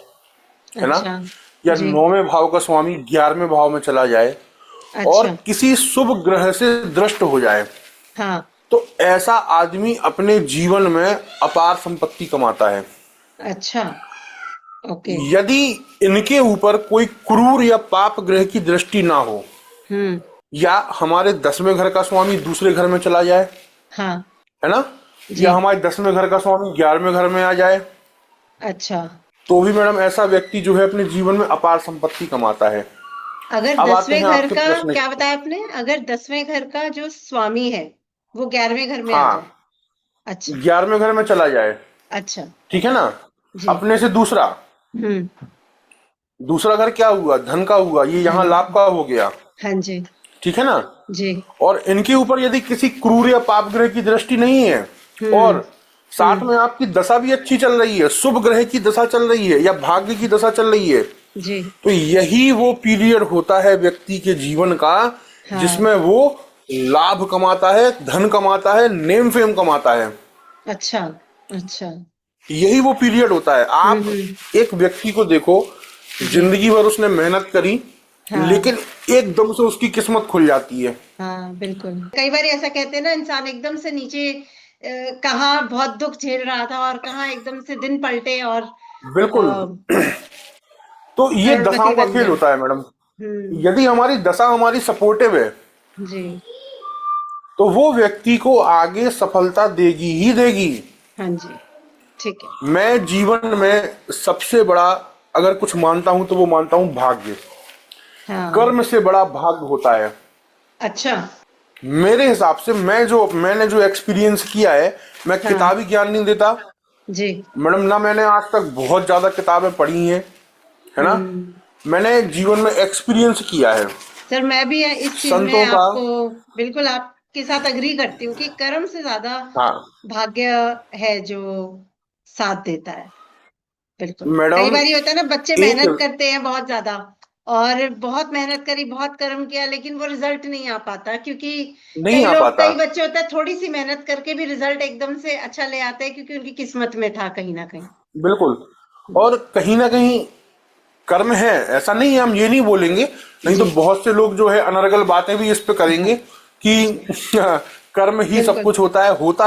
है ना? अच्छा। या जी। 9वें भाव का स्वामी 11वें भाव में चला जाए और अच्छा। किसी शुभ ग्रह से दृष्ट हो जाए, हाँ। तो ऐसा आदमी अपने जीवन में अपार संपत्ति कमाता है। अच्छा। ओके। यदि इनके ऊपर कोई क्रूर या पाप ग्रह की दृष्टि ना हो, हम्म। या हमारे 10वें घर का स्वामी दूसरे घर में चला जाए, हाँ। है ना, जी। या हमारे 10वें घर का स्वामी 11वें घर में आ जाए, अच्छा। तो भी मैडम ऐसा व्यक्ति जो है अपने जीवन में अपार संपत्ति कमाता है। अगर अब आते दसवें हैं घर आपके का प्रश्न। क्या बताया आपने? अगर 10वें घर का जो स्वामी है वो 11वें घर में आ हाँ, जाए? अच्छा। 11वें घर में चला जाए, अच्छा। ठीक है ना? जी। अपने से दूसरा हम्म। दूसरा घर क्या हुआ? धन का हुआ, ये यहाँ धन। लाभ का हो गया, हाँ जी। ठीक है ना? जी। और इनके ऊपर यदि किसी क्रूर या पाप ग्रह की दृष्टि नहीं है हम्म। और साथ हम्म। में आपकी दशा भी अच्छी चल रही है, शुभ ग्रह की दशा चल रही है या भाग्य की दशा चल रही है, जी। तो यही वो पीरियड होता है व्यक्ति के जीवन का हाँ। जिसमें वो लाभ कमाता है, धन कमाता है, नेम फेम कमाता है। अच्छा। अच्छा। यही वो पीरियड होता है। आप हम्म। एक व्यक्ति को देखो, जी। जिंदगी भर उसने मेहनत करी हाँ। लेकिन एकदम से उसकी किस्मत खुल जाती है। हाँ बिल्कुल, कई बार ऐसा कहते हैं ना, इंसान एकदम से नीचे कहाँ बहुत दुख झेल रहा था और कहाँ एकदम से दिन पलटे और बिल्कुल। अ, तो ये करोड़पति दशाओं का बन खेल गए। होता है मैडम। हम्म। यदि हमारी दशा हमारी सपोर्टिव है जी। तो वो व्यक्ति को आगे सफलता देगी ही देगी। हाँ जी। ठीक है। मैं जीवन में सबसे बड़ा अगर कुछ मानता हूं तो वो मानता हूं भाग्य। हाँ। कर्म से बड़ा भाग्य होता है अच्छा। मेरे हिसाब से। मैंने जो एक्सपीरियंस किया है, मैं हाँ किताबी ज्ञान नहीं देता जी। मैडम, ना मैंने आज तक बहुत ज्यादा किताबें पढ़ी हैं, है ना? हम्म। मैंने जीवन में एक्सपीरियंस किया है सर मैं भी इस चीज में संतों का। आपको बिल्कुल आपके साथ अग्री करती हूँ कि कर्म से ज्यादा हाँ भाग्य है जो साथ देता है। बिल्कुल, कई मैडम, बार ये होता है ना, बच्चे एक मेहनत करते हैं बहुत ज्यादा और बहुत मेहनत करी, बहुत कर्म किया, लेकिन वो रिजल्ट नहीं आ पाता क्योंकि नहीं आ पाता। कई बच्चे होते हैं थोड़ी सी मेहनत करके भी रिजल्ट एकदम से अच्छा ले आते हैं क्योंकि उनकी किस्मत में था कहीं ना कहीं। बिल्कुल। और कहीं ना कहीं कर्म है, ऐसा नहीं है, हम ये नहीं बोलेंगे। नहीं तो जी। बहुत से लोग जो है अनर्गल बातें भी इस पे करेंगे कि कर्म ही सब बिल्कुल। कुछ होता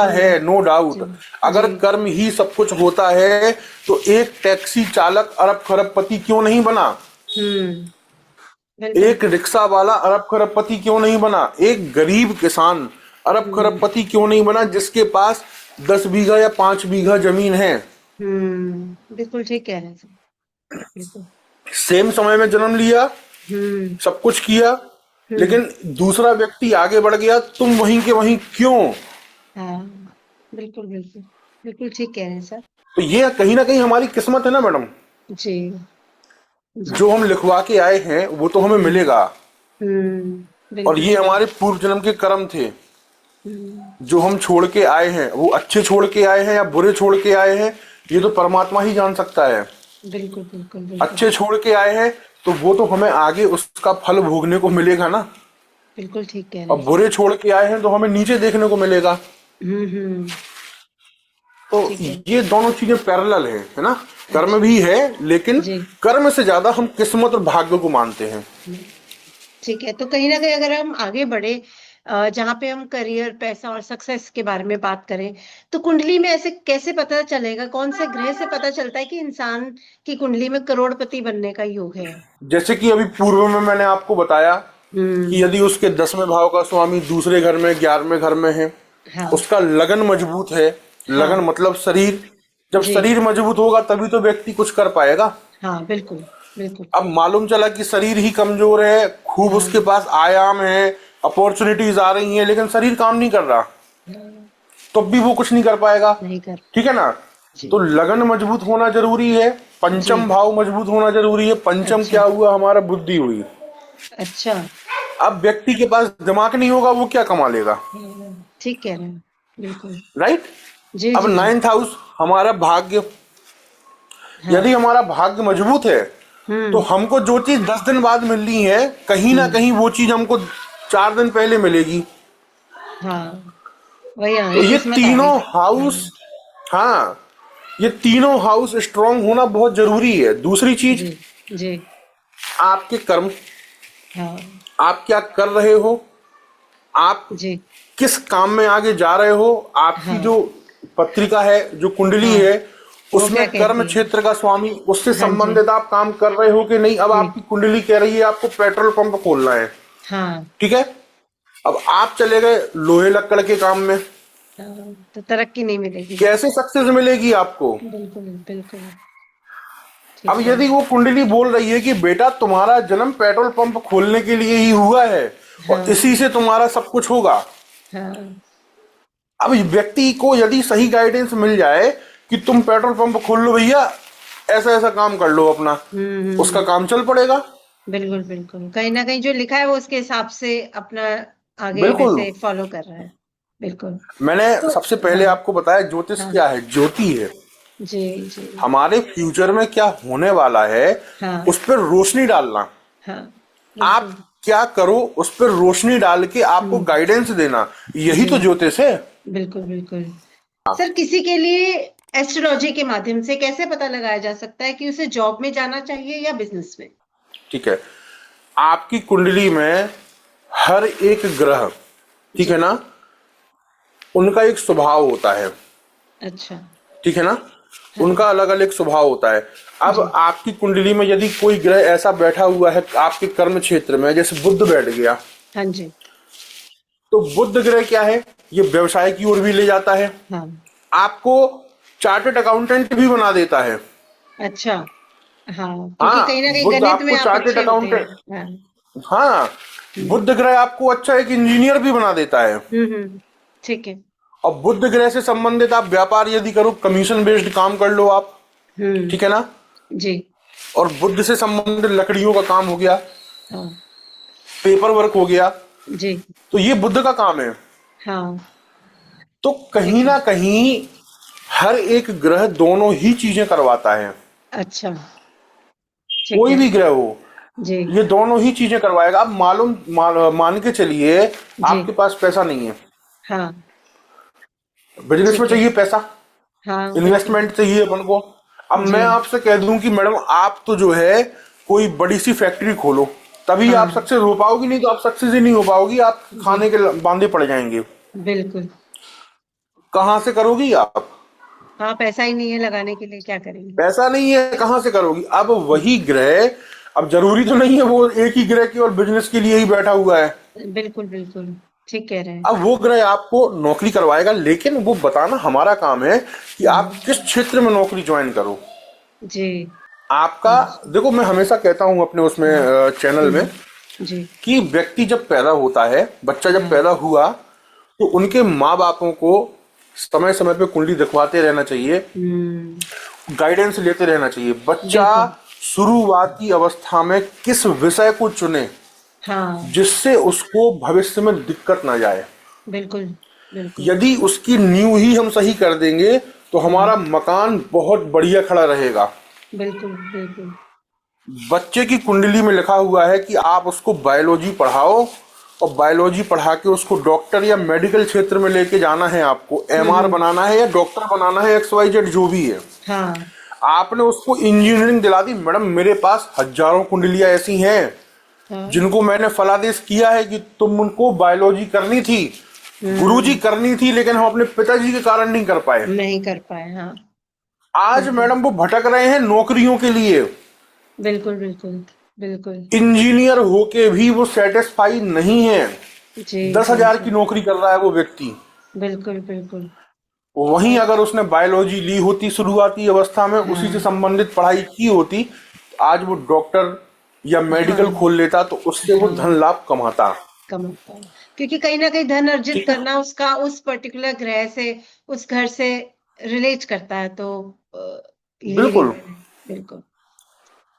है, नो जी डाउट। जी। अगर कर्म ही सब कुछ होता है तो एक टैक्सी चालक अरब खरबपति क्यों नहीं बना? हम्म। बिल्कुल। एक रिक्शा वाला अरब खरबपति क्यों नहीं बना? एक गरीब किसान अरब हम्म। खरबपति क्यों नहीं बना जिसके पास 10 बीघा या 5 बीघा जमीन है? बिल्कुल ठीक कह रहे हैं सर। बिल्कुल। सेम समय में जन्म लिया, हम्म। सब कुछ किया, हम्म। लेकिन दूसरा व्यक्ति आगे बढ़ गया, तुम वहीं के वहीं क्यों? हाँ बिल्कुल बिल्कुल। बिल्कुल ठीक कह रहे हैं सर। तो ये कहीं ना कहीं हमारी किस्मत है ना मैडम। जी जी। जो हम लिखवा के आए हैं वो तो हमें हम्म। मिलेगा। और बिल्कुल ये सही। हमारे पूर्व जन्म के कर्म थे हम्म। जो हम छोड़ के आए हैं। वो अच्छे छोड़ के आए हैं या बुरे छोड़ के आए हैं, ये तो परमात्मा ही जान सकता है। बिल्कुल बिल्कुल बिल्कुल। अच्छे छोड़ के आए हैं तो वो तो हमें आगे उसका फल भोगने को मिलेगा ना। बिल्कुल ठीक कह रहे और हैं सर। बुरे छोड़ के आए हैं तो हमें नीचे देखने को मिलेगा। हम्म। तो ठीक है। ये दोनों चीजें पैरेलल है ना? कर्म अच्छा। भी है लेकिन जी। कर्म से ज्यादा हम किस्मत और भाग्य को मानते हैं। ठीक है, तो कहीं ना कहीं अगर हम आगे बढ़े जहाँ पे हम करियर, पैसा और सक्सेस के बारे में बात करें, तो कुंडली में ऐसे कैसे पता चलेगा, कौन से ग्रह से पता चलता है कि इंसान की कुंडली में करोड़पति बनने का योग है? जैसे कि अभी पूर्व में मैंने आपको बताया कि हम्म। यदि उसके 10वें भाव का स्वामी दूसरे घर में, 11वें घर में है, हाँ। उसका लगन मजबूत है। लगन हाँ मतलब शरीर। जब जी। शरीर मजबूत होगा तभी तो व्यक्ति कुछ कर पाएगा। हाँ बिल्कुल बिल्कुल। अब मालूम चला कि शरीर ही कमजोर है, खूब हाँ उसके पास आयाम है, अपॉर्चुनिटीज आ रही हैं, लेकिन शरीर काम नहीं कर रहा, हाँ, तो भी वो कुछ नहीं कर पाएगा। नहीं कर। ठीक है ना। जी तो लगन मजबूत होना जरूरी है, जी। पंचम भाव मजबूत होना जरूरी है। पंचम अच्छा क्या हुआ, हमारा बुद्धि हुई। अच्छा। अब व्यक्ति के पास दिमाग नहीं होगा, वो क्या कमा लेगा। ठीक कह रहे हैं, बिल्कुल। राइट। जी अब जी जी। 9th हाउस हमारा भाग्य। हाँ। यदि हमारा भाग्य मजबूत है तो हम्म। हमको जो चीज 10 दिन बाद मिलनी है, कहीं ना हम्म। कहीं वो चीज हमको 4 दिन पहले मिलेगी। हाँ वही, हाँ, तो एक ये किस्मत आ तीनों गई। हाउस, हाँ, ये तीनों हाउस स्ट्रांग होना बहुत जरूरी है। दूसरी चीज, जी जी। आपके कर्म, हाँ आप क्या कर रहे हो, आप जी। किस काम में आगे जा रहे हो, आपकी हाँ जो पत्रिका है, जो कुंडली हाँ। है, वो उसमें क्या कर्म कहती है? क्षेत्र का स्वामी, उससे हाँ जी। संबंधित आप काम कर रहे हो कि नहीं। अब जी। आपकी कुंडली कह रही है आपको पेट्रोल पंप खोलना है, हाँ ठीक है। अब आप चले गए लोहे लक्कड़ के काम में, हाँ, तो तरक्की नहीं मिलेगी। कैसे सक्सेस मिलेगी आपको। बिल्कुल बिल्कुल। अब ठीक है। यदि वो कुंडली बोल रही है कि बेटा तुम्हारा जन्म पेट्रोल पंप खोलने के लिए ही हुआ है और हाँ इसी से तुम्हारा सब कुछ होगा। हाँ। अब व्यक्ति को यदि सही गाइडेंस मिल जाए कि तुम पेट्रोल पंप खोल लो भैया, ऐसा ऐसा काम कर लो अपना, उसका हम्म। काम चल पड़ेगा। बिल्कुल बिल्कुल, कहीं ना कहीं जो लिखा है वो उसके हिसाब से अपना आगे बिल्कुल। वैसे फॉलो कर रहा है। बिल्कुल। मैंने तो सबसे पहले हाँ आपको बताया ज्योतिष हाँ। क्या है, ज्योति है। जी जी। हमारे फ्यूचर में क्या होने वाला है हाँ उस पर रोशनी डालना। हाँ आप बिल्कुल। क्या करो उस पर रोशनी डाल के आपको हम्म। गाइडेंस देना, यही जी तो ज्योतिष है। बिल्कुल बिल्कुल। सर, किसी के लिए एस्ट्रोलॉजी के माध्यम से कैसे पता लगाया जा सकता है कि उसे जॉब में जाना चाहिए या बिजनेस में? ठीक है। आपकी कुंडली में हर एक ग्रह, ठीक जी। है ना, उनका एक स्वभाव होता है। अच्छा। ठीक है ना। हाँ। उनका अलग अलग स्वभाव होता है। अब जी। आपकी कुंडली में यदि कोई ग्रह ऐसा बैठा हुआ है आपके कर्म क्षेत्र में, जैसे बुध बैठ गया, हाँ जी। तो बुध ग्रह क्या है, ये व्यवसाय की ओर भी ले जाता है, हाँ। आपको चार्टर्ड अकाउंटेंट भी बना देता है। अच्छा। हाँ, क्योंकि हाँ, कहीं ना कहीं बुध गणित में आपको आप चार्टर्ड अच्छे होते हैं। अकाउंटेंट, हाँ। हाँ, हम्म बुध ग्रह आपको अच्छा एक इंजीनियर भी बना देता है। ठीक है। और बुध ग्रह से संबंधित आप व्यापार यदि करो, कमीशन बेस्ड काम कर लो आप, ठीक है हम्म। ना। जी। और बुध से संबंधित लकड़ियों का काम हो गया, हाँ। पेपर वर्क हो गया, जी। तो ये बुध का काम है। हाँ। तो कहीं ठीक है। ना कहीं हर एक ग्रह दोनों ही चीजें करवाता है। अच्छा। ठीक कोई है। भी ग्रह हो, जी ये दोनों ही चीजें करवाएगा। अब मान के चलिए जी। आपके पास पैसा नहीं है, हाँ। बिजनेस में ठीक है। चाहिए पैसा, हाँ बिल्कुल। इन्वेस्टमेंट चाहिए अपन को। अब जी। मैं आपसे कह दूं कि मैडम आप तो जो है कोई बड़ी सी फैक्ट्री खोलो, तभी आप हाँ। सक्सेस हो पाओगी, नहीं तो आप सक्सेस ही नहीं हो पाओगी, आप जी खाने के बांधे पड़ जाएंगे। बिल्कुल। कहाँ से करोगी आप। हाँ, पैसा ही नहीं है लगाने के लिए, क्या करेंगे? पैसा नहीं है कहाँ से करोगी। अब वही ग्रह, अब जरूरी तो नहीं है वो एक ही ग्रह केवल बिजनेस के लिए ही बैठा हुआ है। बिल्कुल बिल्कुल। ठीक कह रहे हैं। अब वो ग्रह आपको नौकरी करवाएगा, लेकिन वो बताना हमारा काम है कि आप हम्म। किस क्षेत्र में नौकरी ज्वाइन करो। जी। आपका, समझ। देखो मैं हमेशा कहता हूं अपने उसमें हाँ। चैनल में जी। कि व्यक्ति जब पैदा होता है, बच्चा जब हाँ। पैदा हुआ, तो उनके माँ बापों को समय समय पे कुंडली दिखवाते रहना चाहिए, हम्म। गाइडेंस लेते रहना चाहिए। बच्चा बिल्कुल। शुरुआती अवस्था में किस विषय को चुने हाँ। जिससे उसको भविष्य में दिक्कत ना जाए। बिल्कुल बिल्कुल। यदि उसकी नींव ही हम सही कर देंगे तो हाँ। हमारा मकान बहुत बढ़िया खड़ा रहेगा। बिल्कुल बिल्कुल। बच्चे की कुंडली में लिखा हुआ है कि आप उसको बायोलॉजी पढ़ाओ, और बायोलॉजी पढ़ा के उसको डॉक्टर या मेडिकल क्षेत्र में लेके जाना है, आपको एमआर हम्म। बनाना है या डॉक्टर बनाना है, एक्स वाई जेड जो भी है। हाँ आपने उसको इंजीनियरिंग दिला दी, मैडम मेरे पास हजारों कुंडलियां ऐसी हैं हाँ। जिनको मैंने फलादेश किया है कि तुम उनको बायोलॉजी करनी थी, गुरुजी करनी थी, लेकिन हम अपने पिताजी के कारण नहीं कर पाए। नहीं कर पाए, हाँ। आज बिल्कुल मैडम वो भटक रहे हैं नौकरियों के लिए। बिल्कुल बिल्कुल बिल्कुल। इंजीनियर होके भी वो सेटिस्फाई नहीं है। जी दस जी हजार जी। की नौकरी कर रहा है वो व्यक्ति। बिल्कुल बिल्कुल। वहीं और अगर उसने बायोलॉजी ली होती शुरुआती अवस्था में, उसी से हाँ संबंधित पढ़ाई की होती, आज वो डॉक्टर या हाँ मेडिकल खोल लेता, तो उससे वो हाँ, धन लाभ कमाता। कमाता है। क्योंकि कहीं ना कहीं धन अर्जित ठीक है। करना उसका उस पर्टिकुलर ग्रह से, उस घर से रिलेट करता है, तो यही बिल्कुल रीजन है। बिल्कुल।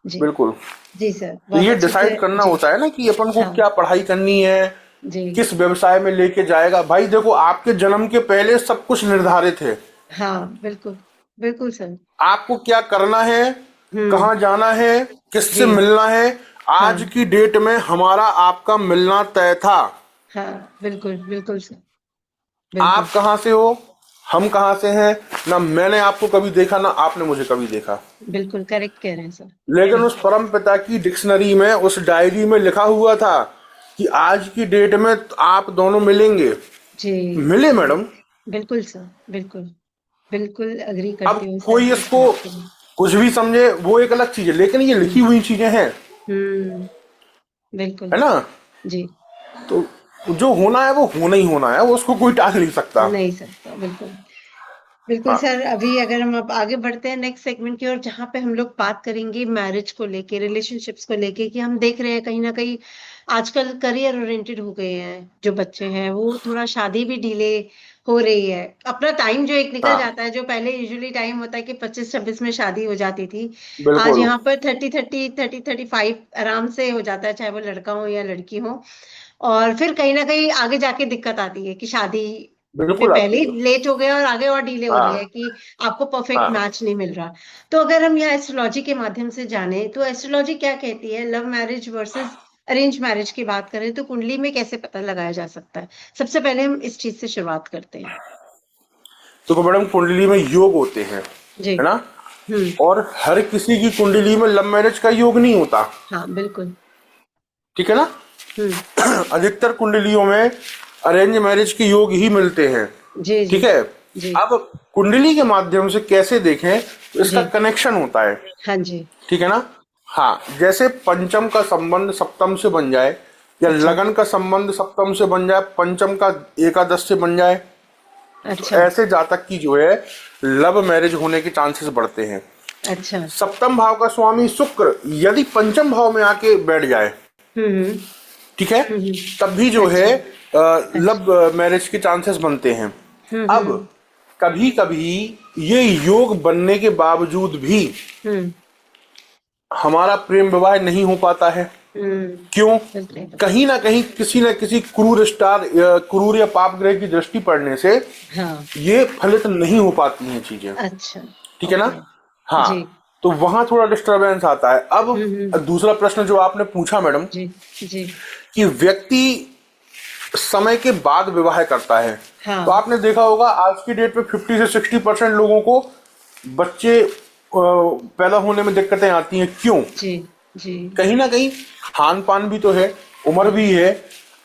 जी। बिल्कुल। जी सर, तो बहुत ये अच्छे से। डिसाइड करना जी। होता है ना कि अपन को हाँ। क्या पढ़ाई करनी है, जी। किस व्यवसाय में लेके जाएगा। भाई देखो, आपके जन्म के पहले सब कुछ निर्धारित है। हाँ बिल्कुल बिल्कुल सर। आपको क्या करना है, हम्म। कहाँ जाना है, किससे जी। मिलना है, हाँ आज की डेट में हमारा आपका मिलना तय था। हाँ, बिल्कुल बिल्कुल सर। बिल्कुल आप कहाँ से हो, हम कहाँ से हैं, ना मैंने आपको कभी देखा, ना आपने मुझे कभी देखा। बिल्कुल करेक्ट कह रहे हैं सर। लेकिन उस बिल्कुल। परम पिता की डिक्शनरी में, उस डायरी में लिखा हुआ था कि आज की डेट में आप दोनों मिलेंगे। जी मिले जी। मैडम। बिल्कुल सर। बिल्कुल बिल्कुल अग्री अब करती हूँ सर कोई इस इसको बात से। कुछ भी समझे, वो एक अलग चीज है, लेकिन ये लिखी हम्म हुई चीजें हैं, बिल्कुल। है ना। जी। तो जो होना है वो होना ही होना है, वो उसको कोई टाल नहीं सकता। नहीं सकता, बिल्कुल। बिल्कुल हाँ सर, अभी अगर हम अब आगे बढ़ते हैं नेक्स्ट सेगमेंट की ओर, जहाँ पे हम लोग बात करेंगे मैरिज को लेके, रिलेशनशिप्स को लेके, कि हम देख रहे हैं कहीं ना कहीं आजकल करियर ओरिएंटेड हो गए हैं जो बच्चे हैं, वो थोड़ा शादी भी डिले हो रही है। अपना टाइम जो एक निकल हाँ। जाता है, जो पहले यूजुअली टाइम होता है कि 25-26 में शादी हो जाती थी, आज बिल्कुल यहाँ पर 30-35 आराम से हो जाता है, चाहे वो लड़का हो या लड़की हो। और फिर कहीं ना कहीं आगे जाके दिक्कत आती है कि शादी में बिल्कुल पहले आती ही है। लेट हो गया और आगे और डिले हो रही है हाँ कि आपको परफेक्ट हाँ। मैच नहीं मिल रहा। तो अगर हम यह एस्ट्रोलॉजी के माध्यम से जाने, तो एस्ट्रोलॉजी क्या कहती है, love marriage versus arrange marriage की बात करें तो कुंडली में कैसे पता लगाया जा सकता है? सबसे पहले हम इस चीज से शुरुआत करते हैं। तो मैडम, कुंडली में योग होते हैं, जी। है ना। हम्म। और हर किसी की कुंडली में लव मैरिज का योग नहीं होता। हाँ बिल्कुल। ठीक है ना। हम्म। अधिकतर कुंडलियों में अरेंज मैरिज के योग ही मिलते हैं। जी जी ठीक है। जी अब कुंडली के माध्यम से कैसे देखें, तो इसका जी। कनेक्शन होता है। हाँ जी। ठीक है ना। हाँ, जैसे पंचम का संबंध सप्तम से बन जाए, या अच्छा लगन का संबंध सप्तम से बन जाए, पंचम का एकादश से बन जाए, तो अच्छा ऐसे जातक की जो है लव मैरिज होने के चांसेस बढ़ते हैं। अच्छा। सप्तम भाव का स्वामी शुक्र यदि पंचम भाव में आके बैठ जाए, हम्म ठीक है, तब भी जो है अच्छा अच्छा। लव मैरिज के चांसेस बनते हैं। अब हम्म। कभी कभी ये योग बनने के बावजूद भी हम्म हमारा प्रेम विवाह नहीं हो पाता है। हम्म। क्यों? बिल्कुल। कहीं ना कहीं किसी न किसी क्रूर स्टार या क्रूर या पाप ग्रह की दृष्टि पड़ने से हाँ। ये फलित नहीं हो पाती हैं चीजें। अच्छा। ठीक है ना। ओके। हाँ। जी। तो वहां थोड़ा डिस्टरबेंस आता है। अब हम्म। दूसरा प्रश्न जो आपने पूछा मैडम, जी जी। कि व्यक्ति समय के बाद विवाह करता है, तो हाँ। आपने देखा होगा आज की डेट में 50 से 60% लोगों को बच्चे पैदा होने में दिक्कतें आती हैं। क्यों? जी जी। कहीं ना कहीं खान पान भी तो है, उम्र हाँ, भी है।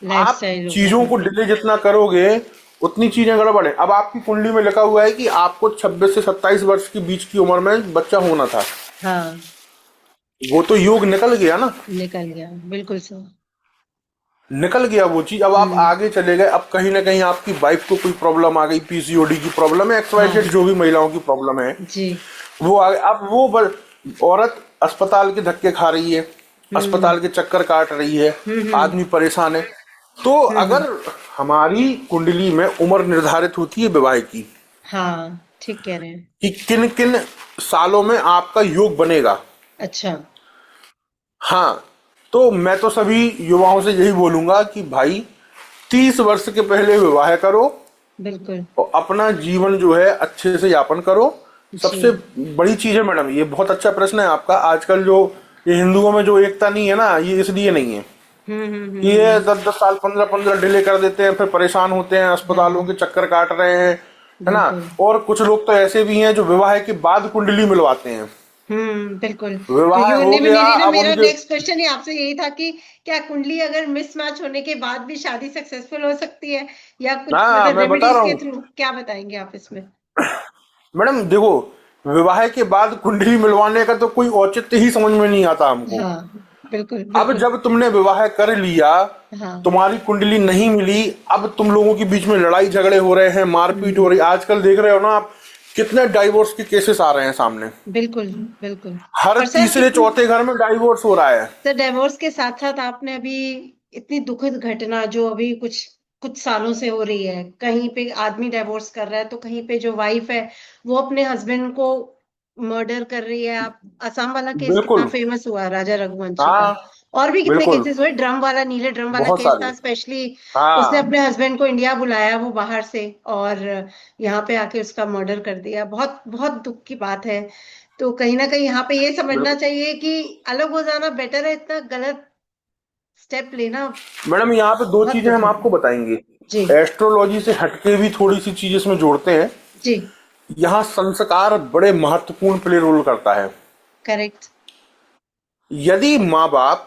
लाइफ आप स्टाइल हो गया चीजों को बिल्कुल। डिले जितना करोगे, उतनी चीजें गड़बड़ है। अब आपकी कुंडली में लिखा हुआ है कि आपको 26 से 27 वर्ष के बीच की उम्र में बच्चा होना था, हाँ, वो तो योग निकल गया ना। निकल गया बिल्कुल सर। निकल गया वो चीज। अब आप हम्म। आगे चले गए, अब कहीं ना कहीं आपकी वाइफ को कोई प्रॉब्लम आ गई, पीसीओडी की प्रॉब्लम है, एक्स वाई हाँ। जेड जो भी महिलाओं की प्रॉब्लम है, जी। वो आ गए। अब वो औरत अस्पताल के धक्के खा रही है, हम्म अस्पताल के चक्कर काट रही है, हम्म आदमी परेशान है। तो हम्म। अगर हमारी कुंडली में उम्र निर्धारित होती है विवाह की, हाँ, ठीक कह रहे हैं। कि किन किन सालों में आपका योग बनेगा। अच्छा। हाँ। तो मैं तो सभी युवाओं से यही बोलूंगा कि भाई 30 वर्ष के पहले विवाह करो, बिल्कुल। और अपना जीवन जो है अच्छे से यापन करो। जी। सबसे बड़ी चीज है मैडम, ये बहुत अच्छा प्रश्न है आपका। आजकल जो ये हिंदुओं में जो एकता नहीं है ना, ये इसलिए नहीं है कि ये हम्म। 10-10 साल 15-15 डिले कर देते हैं, फिर परेशान होते हैं, अस्पतालों हाँ के चक्कर काट रहे हैं, है ना। बिल्कुल। और कुछ लोग तो ऐसे भी हैं जो विवाह के बाद कुंडली मिलवाते हैं। बिल्कुल, विवाह क्योंकि हो उनने भी गया, मेरी ना अब मेरा उनके। नेक्स्ट क्वेश्चन ही आपसे यही था कि क्या कुंडली अगर मिसमैच होने के बाद भी शादी सक्सेसफुल हो सकती है, या कुछ हाँ, मतलब मैं बता रेमेडीज रहा के हूँ थ्रू क्या बताएंगे आप इसमें? मैडम, देखो, विवाह के बाद कुंडली मिलवाने का तो कोई औचित्य ही समझ में नहीं आता हमको। हाँ, बिल्कुल अब बिल्कुल। जब तुमने विवाह कर लिया, हाँ। तुम्हारी कुंडली नहीं मिली, अब तुम लोगों के बीच में लड़ाई झगड़े हो रहे हैं, मारपीट हो हम्म, रही, आजकल देख रहे हो ना आप, कितने डाइवोर्स के केसेस आ रहे हैं सामने। बिल्कुल बिल्कुल। हर और सर तीसरे कितनी, चौथे घर में डाइवोर्स हो रहा है। सर डिवोर्स के साथ साथ आपने अभी इतनी दुखद घटना जो अभी कुछ कुछ सालों से हो रही है, कहीं पे आदमी डिवोर्स कर रहा है तो कहीं पे जो वाइफ है वो अपने हस्बैंड को मर्डर कर रही है। आप असम वाला केस कितना बिल्कुल। फेमस हुआ, राजा रघुवंशी का। हाँ, और भी कितने बिल्कुल। केसेस हुए, ड्रम वाला, नीले ड्रम वाला बहुत केस सारे। था स्पेशली। उसने हाँ, अपने हस्बैंड को इंडिया बुलाया, वो बाहर से, और यहाँ पे आके उसका मर्डर कर दिया। बहुत बहुत दुख की बात है। तो कहीं ना कहीं यहाँ पे ये समझना बिल्कुल। चाहिए कि अलग हो जाना बेटर है, इतना गलत स्टेप लेना मैडम, यहाँ पे दो बहुत चीजें हम दुखद आपको है। बताएंगे। जी। एस्ट्रोलॉजी से हटके भी थोड़ी सी चीज इसमें जोड़ते हैं। जी। यहाँ संस्कार बड़े महत्वपूर्ण प्ले रोल करता है। करेक्ट। यदि माँ बाप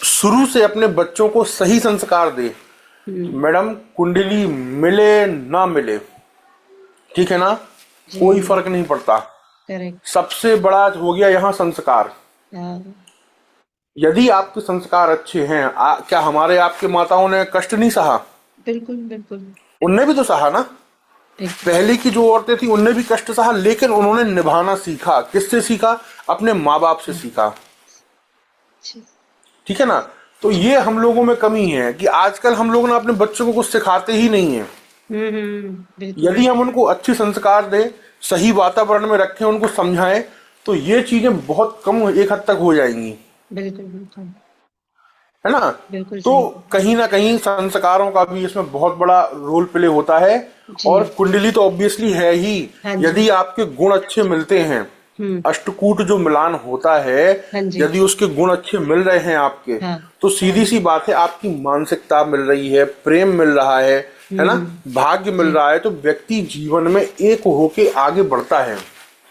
शुरू से अपने बच्चों को सही संस्कार दे, तो हम्म। मैडम, कुंडली मिले ना मिले, ठीक है ना, जी। कोई फर्क नहीं पड़ता। करेक्ट। सबसे बड़ा हो गया यहाँ संस्कार। हाँ। यदि आपके संस्कार अच्छे हैं, क्या हमारे आपके माताओं ने कष्ट नहीं सहा? बिल्कुल बिल्कुल। उनने भी तो सहा ना। बिल्कुल। पहले की जो औरतें थी उनने भी कष्ट सहा, लेकिन उन्होंने निभाना सीखा। किससे सीखा? अपने माँ बाप से सीखा। जी। ठीक है ना। तो ये हम लोगों में कमी है कि आजकल हम लोग ना अपने बच्चों को कुछ सिखाते ही नहीं है। बिल्कुल। यदि हम उनको अच्छे संस्कार दें, सही वातावरण में रखें, उनको समझाएं, तो ये चीजें बहुत कम एक हद तक हो जाएंगी। बिल्कुल बिल्कुल। है ना। बिल्कुल तो सही। कहीं ना कहीं संस्कारों का भी इसमें बहुत बड़ा रोल प्ले होता है। जी। और कुंडली तो ऑब्वियसली है ही। हाँ जी। यदि आपके गुण अच्छे मिलते हैं, हम्म। अष्टकूट जो मिलान होता है, हाँ जी। यदि उसके गुण अच्छे मिल रहे हैं आपके, हाँ। तो सीधी सी बात है, आपकी मानसिकता मिल रही है, प्रेम मिल रहा है ना, भाग्य मिल जी। रहा है, तो व्यक्ति जीवन में एक होके आगे बढ़ता है।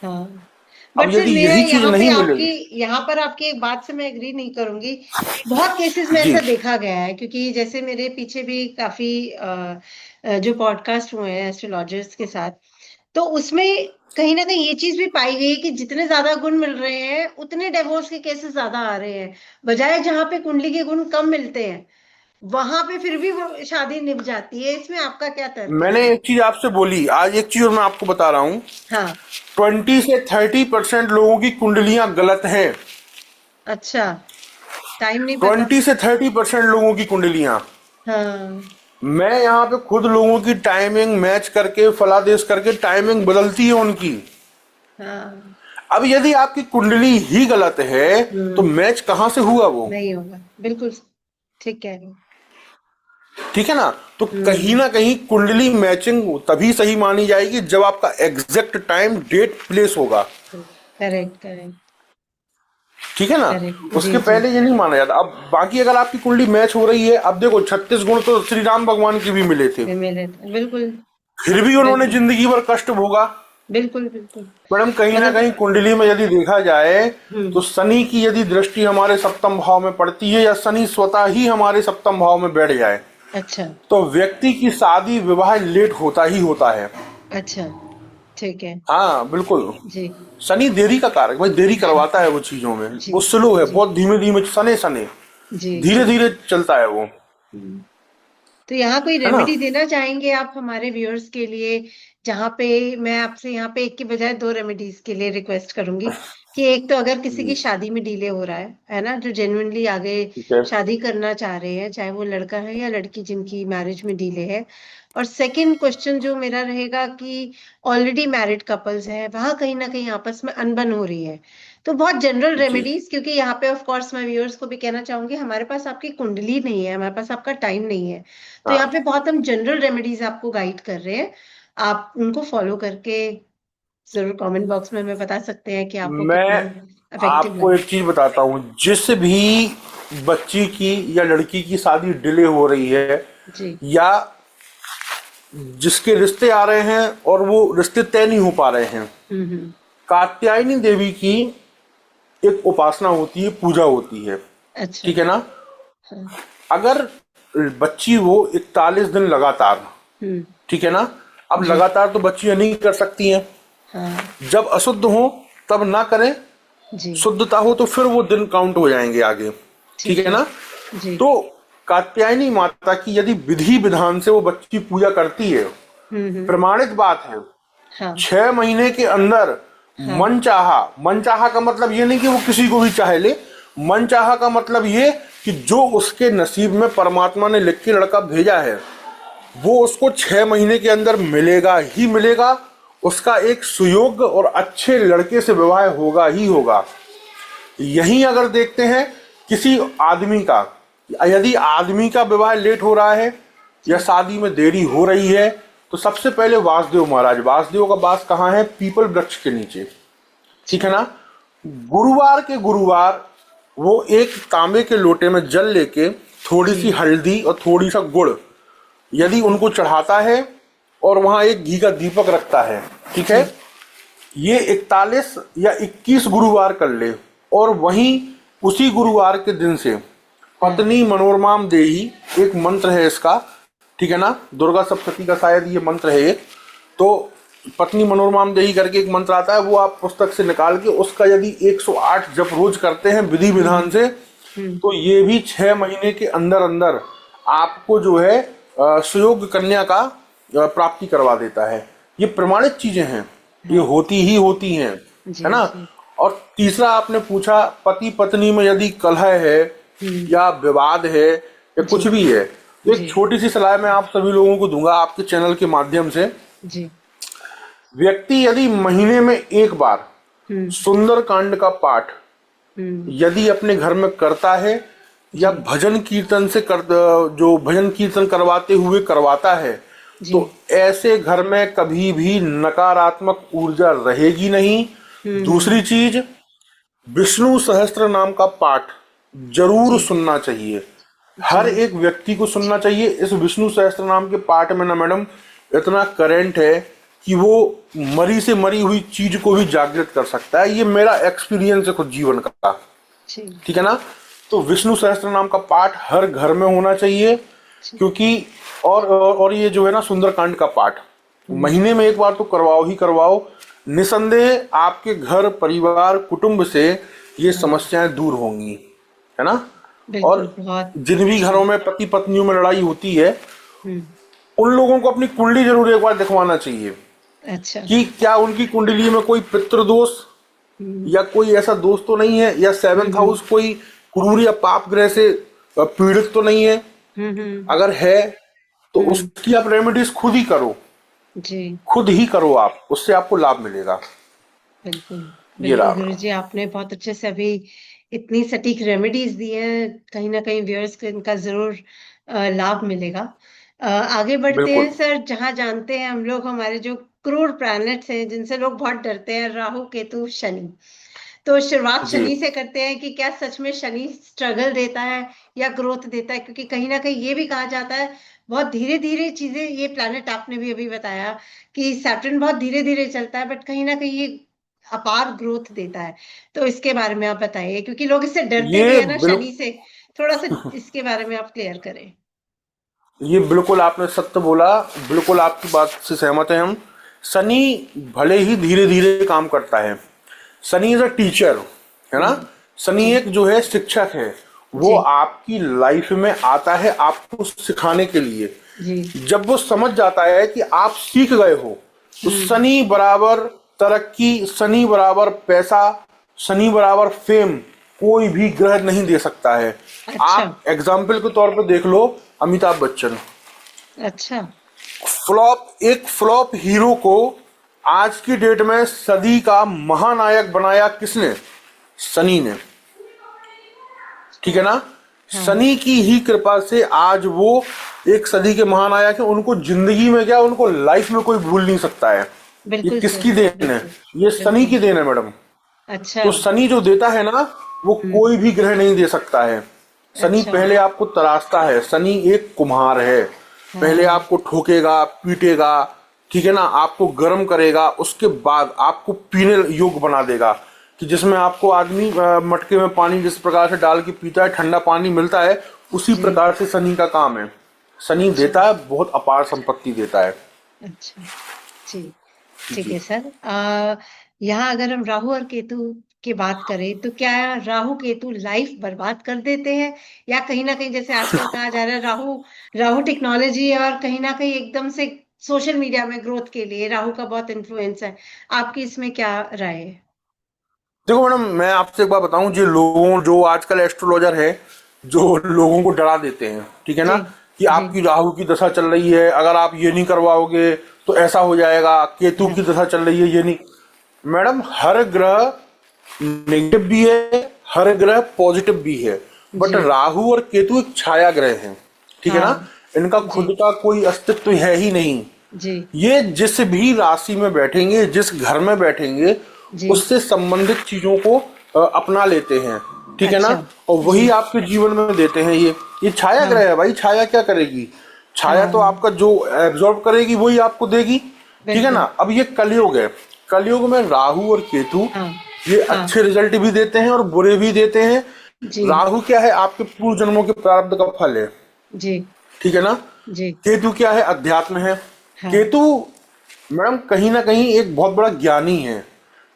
हाँ। अब बट सर यदि मेरा यही चीज नहीं मिलेगी। यहाँ पर आपकी एक बात से मैं एग्री नहीं करूंगी। बहुत केसेस में जी। ऐसा देखा गया है, क्योंकि जैसे मेरे पीछे भी काफी जो पॉडकास्ट हुए हैं एस्ट्रोलॉजर्स के साथ, तो उसमें कहीं ना कहीं ये चीज भी पाई गई है कि जितने ज्यादा गुण मिल रहे हैं उतने डिवोर्स के केसेस ज्यादा आ रहे हैं, बजाय जहां पे कुंडली के गुण कम मिलते हैं वहां पे फिर भी वो शादी निभ जाती है। इसमें आपका क्या तर्क है मैंने सर? एक चीज आपसे बोली, आज एक चीज और मैं आपको बता रहा हूँ। हाँ। 20 से 30% लोगों की कुंडलियां गलत हैं। अच्छा। टाइम नहीं पता। 20 से 30% लोगों की कुंडलियां। हाँ। मैं यहाँ पे खुद लोगों की टाइमिंग मैच करके, फलादेश करके टाइमिंग बदलती है उनकी। हाँ। अब यदि आपकी कुंडली ही गलत है, तो हम्म। मैच कहाँ से हुआ वो? नहीं होगा, बिल्कुल ठीक कह रहे हो। ठीक है ना। तो कहीं हम्म। ना कहीं कुंडली मैचिंग तभी सही मानी जाएगी जब आपका एग्जैक्ट टाइम डेट प्लेस होगा। Correct correct. ठीक है ना। करेक्ट। जी उसके जी। पहले ये नहीं माना जाता। अब बाकी अगर आपकी कुंडली मैच हो रही है, अब देखो 36 गुण तो श्री राम भगवान की भी मिले थे, वे मिले थे, बिल्कुल। फिर भी उन्होंने बिल्कुल जिंदगी भर कष्ट भोगा। बिल्कुल। बिल्कुल। मैडम, कहीं ना मतलब। कहीं कुंडली में यदि देखा जाए, तो हम्म। शनि की यदि दृष्टि हमारे सप्तम भाव में पड़ती है, या शनि स्वतः ही हमारे सप्तम भाव में बैठ जाए, अच्छा। तो व्यक्ति की शादी विवाह लेट होता ही होता है। अच्छा। ठीक है। हाँ, बिल्कुल। जी। शनि देरी का कारक, भाई देरी जी। करवाता है वो चीजों में, जी। वो स्लो है, जी। बहुत धीमे धीमे, सने सने, जी। धीरे जी। धीरे चलता है वो। हम्म। तो यहाँ कोई है ना। रेमेडी देना चाहेंगे आप हमारे व्यूअर्स के लिए, जहाँ पे मैं आपसे यहाँ पे एक के बजाय दो रेमेडीज के लिए रिक्वेस्ट करूंगी कि एक तो अगर किसी की जी। शादी में डिले हो रहा है ना, जो जेन्युइनली आगे ठीक है। शादी करना चाह रहे हैं, चाहे वो लड़का है या लड़की जिनकी मैरिज में डिले है। और सेकंड क्वेश्चन जो मेरा रहेगा कि ऑलरेडी मैरिड कपल्स हैं, वहां कहीं ना कहीं आपस में अनबन हो रही है। तो बहुत जनरल जी। रेमेडीज, क्योंकि यहाँ पे ऑफ कोर्स मैं व्यूअर्स को भी कहना चाहूंगी हमारे पास आपकी कुंडली नहीं है, हमारे पास आपका टाइम नहीं है। तो यहाँ हाँ, पे बहुत हम जनरल रेमेडीज आपको गाइड कर रहे हैं, आप उनको फॉलो करके जरूर कमेंट बॉक्स में हमें बता सकते हैं कि आपको मैं कितना इफेक्टिव आपको लगा। एक चीज बताता हूँ। जिस भी बच्ची की या लड़की की शादी डिले हो रही है, जी। या जिसके रिश्ते आ रहे हैं और वो रिश्ते तय नहीं हो पा रहे हैं, हम्म। कात्यायनी देवी की एक उपासना होती है, पूजा होती है। अच्छा। ठीक है ना। हाँ। अगर बच्ची वो 41 दिन लगातार, हम्म। ठीक है ना, अब जी। लगातार तो बच्चियां नहीं कर सकती हैं। हाँ। जब अशुद्ध हो तब ना करें, जी। शुद्धता हो तो फिर वो दिन काउंट हो जाएंगे आगे। ठीक ठीक है है। ना। जी। तो कात्यायनी माता की यदि विधि विधान से वो बच्ची पूजा करती है, हम्म। प्रमाणित बात है, हाँ। 6 महीने के अंदर हाँ। मन चाहा का मतलब ये नहीं कि वो किसी को भी चाहे ले। मन चाहा का मतलब ये कि जो उसके नसीब में परमात्मा ने लिख के लड़का भेजा है वो उसको 6 महीने के अंदर मिलेगा ही मिलेगा। उसका एक सुयोग्य और अच्छे लड़के से विवाह होगा ही होगा। यहीं अगर देखते हैं किसी आदमी का, यदि आदमी का विवाह लेट हो रहा है या जी। शादी में देरी हो रही है, तो सबसे पहले वासुदेव महाराज, वासुदेव का वास कहाँ है? पीपल वृक्ष के नीचे। ठीक अच्छा। है ना। गुरुवार के गुरुवार वो एक तांबे के लोटे में जल लेके थोड़ी सी जी। हल्दी और थोड़ी सा गुड़ यदि उनको चढ़ाता है और वहां एक घी का दीपक रखता है, ठीक है, जी। ये 41 या 21 गुरुवार कर ले। और वहीं उसी गुरुवार के दिन से हाँ। पत्नी मनोरमाम देही, एक मंत्र है इसका, ठीक है ना, दुर्गा सप्तशती का शायद ये मंत्र है एक। तो पत्नी मनोरमाम देही करके एक मंत्र आता है, वो आप पुस्तक से निकाल के उसका यदि 108 जप रोज करते हैं विधि विधान हम्म। से, हम्म। तो ये भी 6 महीने के अंदर अंदर आपको जो है सुयोग्य कन्या का प्राप्ति करवा देता है। ये प्रमाणित चीजें हैं, ये हाँ। होती ही होती हैं, जी। है ना। जी। और तीसरा आपने पूछा पति पत्नी में यदि कलह है हम्म। या विवाद है या जी। कुछ भी है, तो एक जी। छोटी सी सलाह मैं आप सभी लोगों को दूंगा आपके चैनल के माध्यम से। जी। व्यक्ति यदि महीने में एक बार हम्म। सुंदर कांड का पाठ हम्म। यदि अपने घर में करता है या जी। भजन कीर्तन से कर, जो भजन कीर्तन करवाते हुए करवाता है, जी। तो ऐसे घर में कभी भी नकारात्मक ऊर्जा रहेगी नहीं। हम्म। दूसरी चीज, विष्णु सहस्त्र नाम का पाठ जरूर जी। सुनना चाहिए, जी। हर एक व्यक्ति को सुनना चाहिए। इस विष्णु सहस्त्र नाम के पाठ में ना मैडम इतना करंट है कि वो मरी से मरी हुई चीज को भी जागृत कर सकता है। ये मेरा एक्सपीरियंस है खुद जीवन का। जी। ठीक है ना। तो विष्णु सहस्त्र नाम का पाठ हर घर में होना चाहिए, जी। क्योंकि और ये जो है ना सुंदरकांड का पाठ हम्म। महीने में एक बार तो करवाओ ही करवाओ। निसंदेह आपके घर परिवार कुटुंब से ये हाँ। समस्याएं दूर होंगी, है ना। बिल्कुल, और बहुत जिन भी अच्छी। घरों में पति पत्नियों में लड़ाई होती है, हम्म। उन लोगों को अपनी कुंडली जरूर एक बार दिखवाना चाहिए अच्छा। कि क्या उनकी कुंडली में कोई पितृदोष हम्म। या कोई ऐसा दोष तो नहीं है, या सेवेंथ हम्म। हाउस कोई क्रूर या पाप ग्रह से पीड़ित तो नहीं है। हम्म। अगर है तो हम्म। उसकी आप रेमेडीज खुद ही करो, जी। खुद ही करो आप, उससे आपको लाभ मिलेगा। बिल्कुल। ये बिल्कुल रहा। गुरुजी, आपने बहुत अच्छे से अभी इतनी सटीक रेमेडीज दी हैं। कहीं ना कहीं व्यूअर्स को इनका जरूर लाभ मिलेगा। आगे बढ़ते बिल्कुल। हैं सर। जहां जानते हैं हम लोग हमारे जो क्रूर प्लैनेट्स हैं जिनसे लोग बहुत डरते हैं, राहु केतु शनि। तो शुरुआत जी। शनि से करते हैं कि क्या सच में शनि स्ट्रगल देता है या ग्रोथ देता है? क्योंकि कहीं ना कहीं ये भी कहा जाता है बहुत धीरे धीरे चीजें, ये प्लैनेट आपने भी अभी बताया कि सैटर्न बहुत धीरे धीरे चलता है, बट कहीं ना कहीं ये अपार ग्रोथ देता है। तो इसके बारे में आप बताइए, क्योंकि लोग इससे डरते भी ये है ना शनि से। थोड़ा सा इसके बारे में आप क्लियर करें। ये बिल्कुल आपने सत्य बोला, बिल्कुल आपकी बात से सहमत हैं हम। शनि भले ही धीरे धीरे काम करता है, शनि इज अ टीचर, है ना। शनि जी। एक जो है शिक्षक है, वो जी। आपकी लाइफ में आता है आपको सिखाने के लिए। जी। जब वो समझ जाता है कि आप सीख गए हो, तो हम्म। शनि बराबर तरक्की, शनि बराबर पैसा, शनि बराबर फेम कोई भी ग्रह नहीं दे सकता है। अच्छा। आप एग्जाम्पल के तौर पर देख लो अमिताभ बच्चन। अच्छा। एक फ्लॉप हीरो को आज की डेट में सदी का महानायक बनाया किसने? शनि ने। ठीक है ना। हाँ। शनि की ही कृपा से आज वो एक सदी के महानायक है। उनको जिंदगी में क्या, उनको लाइफ में कोई भूल नहीं सकता है। ये बिल्कुल किसकी सर। देन है? बिल्कुल। ये शनि बिल्कुल। की देन है मैडम। अच्छा। तो शनि जो देता है ना, वो हम्म। कोई भी ग्रह नहीं दे सकता है। शनि अच्छा। पहले आपको तराशता है, शनि एक कुम्हार है। पहले हाँ। आपको ठोकेगा, पीटेगा, ठीक है ना, आपको गर्म करेगा, उसके बाद आपको पीने योग्य बना देगा कि जिसमें आपको आदमी मटके में पानी जिस प्रकार से डाल के पीता है, ठंडा पानी मिलता है, उसी जी प्रकार से शनि का काम है। शनि अच्छा देता है, बहुत अपार संपत्ति देता है। अच्छा जी ठीक जी है सर। यहाँ अगर हम राहु और केतु की बात करें तो क्या राहु केतु लाइफ बर्बाद कर देते हैं, या कहीं ना कहीं जैसे आजकल कहा जा रहा है राहु राहु टेक्नोलॉजी है और कहीं ना कहीं एकदम से सोशल मीडिया में ग्रोथ के लिए राहु का बहुत इन्फ्लुएंस है। आपकी इसमें क्या राय है? देखो मैडम, मैं आपसे एक बात बताऊं, जो आजकल एस्ट्रोलॉजर है, जो लोगों को डरा देते हैं, ठीक है ना, जी कि जी आपकी राहु की दशा चल रही है, अगर आप ये नहीं करवाओगे तो ऐसा हो जाएगा, केतु हाँ की दशा चल रही है, ये नहीं। मैडम, हर ग्रह नेगेटिव भी है, हर ग्रह पॉजिटिव भी है, बट जी राहु और केतु एक छाया ग्रह हैं, ठीक है ना। हाँ इनका जी खुद का कोई अस्तित्व है ही नहीं। जी ये जिस भी राशि में बैठेंगे, जिस घर में बैठेंगे, जी उससे संबंधित चीजों को अपना लेते हैं, ठीक है ना, अच्छा और जी वही आपके जीवन में देते हैं। ये छाया हाँ ग्रह है भाई। छाया क्या करेगी? छाया तो हाँ आपका जो एब्जॉर्ब करेगी वही आपको देगी, ठीक है ना। बिल्कुल अब ये कलयुग है, कलयुग में राहु और केतु हाँ ये हाँ अच्छे रिजल्ट भी देते हैं और बुरे भी देते हैं। जी राहु क्या है? आपके पूर्व जन्मों के प्रारब्ध का फल है, जी ठीक है ना। जी केतु क्या है? अध्यात्म है। हाँ केतु मैडम कहीं ना कहीं एक बहुत बड़ा ज्ञानी है।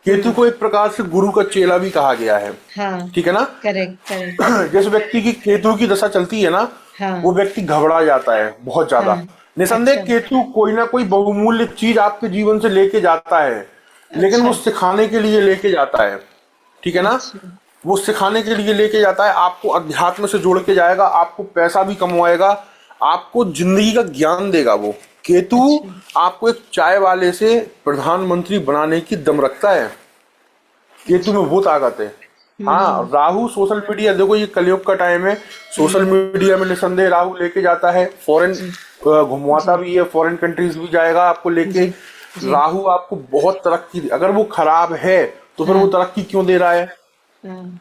केतु हम्म को एक प्रकार से गुरु का चेला भी कहा गया है, हाँ ठीक है ना। करेक्ट करेक्ट जिस व्यक्ति की केतु की दशा चलती है ना, हाँ वो व्यक्ति घबरा जाता है बहुत ज्यादा। हाँ निसंदेह अच्छा केतु कोई ना कोई बहुमूल्य चीज आपके जीवन से लेके जाता है, लेकिन वो अच्छा सिखाने के लिए लेके जाता है, ठीक है ना। अच्छा वो सिखाने के लिए लेके जाता है, आपको अध्यात्म से जोड़ के जाएगा, आपको पैसा भी कमवाएगा, आपको जिंदगी का ज्ञान देगा वो। केतु अच्छा आपको एक चाय वाले से प्रधानमंत्री बनाने की दम रखता है। केतु में अच्छा वो ताकत है। हाँ, हम्म राहु सोशल मीडिया, देखो ये कलयुग का टाइम है, सोशल हम्म मीडिया में निसंदेह राहु लेके जाता है, फॉरेन जी घुमवाता जी भी है, फॉरेन कंट्रीज भी जाएगा आपको लेके। जी जी राहु आपको बहुत तरक्की, अगर वो खराब है तो फिर वो हाँ तरक्की क्यों दे रहा है? हाँ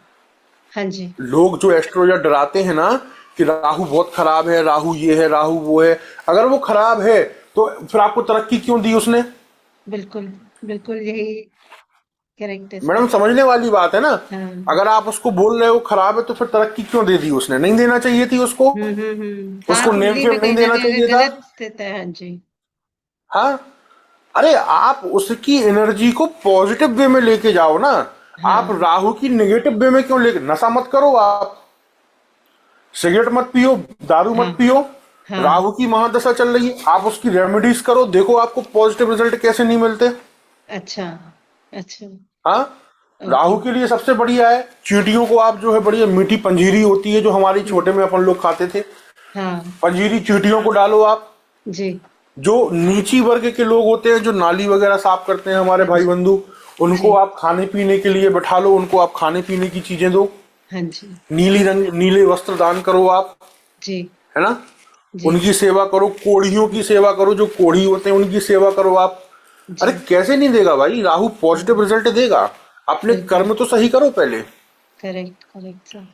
हाँ जी लोग जो एस्ट्रोलॉजर डराते हैं ना कि राहु बहुत खराब है, राहु ये है, राहु वो है, अगर वो खराब है तो फिर आपको तरक्की क्यों दी उसने? बिल्कुल बिल्कुल यही करेक्ट है सर। मैडम, समझने वाली बात है ना। हाँ अगर आप उसको बोल रहे हो खराब है तो फिर तरक्की क्यों दे दी उसने? नहीं देना चाहिए थी उसको। हाँ उसको नेम कुंडली में फेम नहीं कहीं ना देना कहीं चाहिए अगर था। गलत स्थित है। हाँ जी हाँ, अरे आप उसकी एनर्जी को पॉजिटिव वे में लेके जाओ ना। आप हाँ राहु की नेगेटिव वे में क्यों लेके? नशा मत करो आप, सिगरेट मत पियो, दारू हाँ मत पियो। हाँ राहु की महादशा चल रही है, आप उसकी रेमेडीज करो, देखो आपको पॉजिटिव रिजल्ट कैसे नहीं मिलते। अच्छा अच्छा हाँ, ओके राहु के लिए सबसे बढ़िया है, चींटियों को आप जो है, बढ़िया मीठी पंजीरी होती है जो हमारी छोटे में अपन लोग खाते थे, हाँ पंजीरी चींटियों को डालो आप। जी जो नीची वर्ग के लोग होते हैं, जो नाली वगैरह साफ करते हैं हमारे हाँ भाई जी बंधु, उनको जी आप खाने पीने के लिए बैठा लो, उनको आप खाने पीने की चीजें दो। हाँ जी नीले वस्त्र दान करो आप, जी है ना। जी उनकी सेवा करो, कोढ़ियों की सेवा करो, जो कोढ़ी होते हैं उनकी सेवा करो आप। जी अरे कैसे नहीं देगा भाई? राहु पॉजिटिव हाँ, रिजल्ट देगा। अपने बिल्कुल कर्म तो सही करो पहले, करेक्ट करेक्ट सर।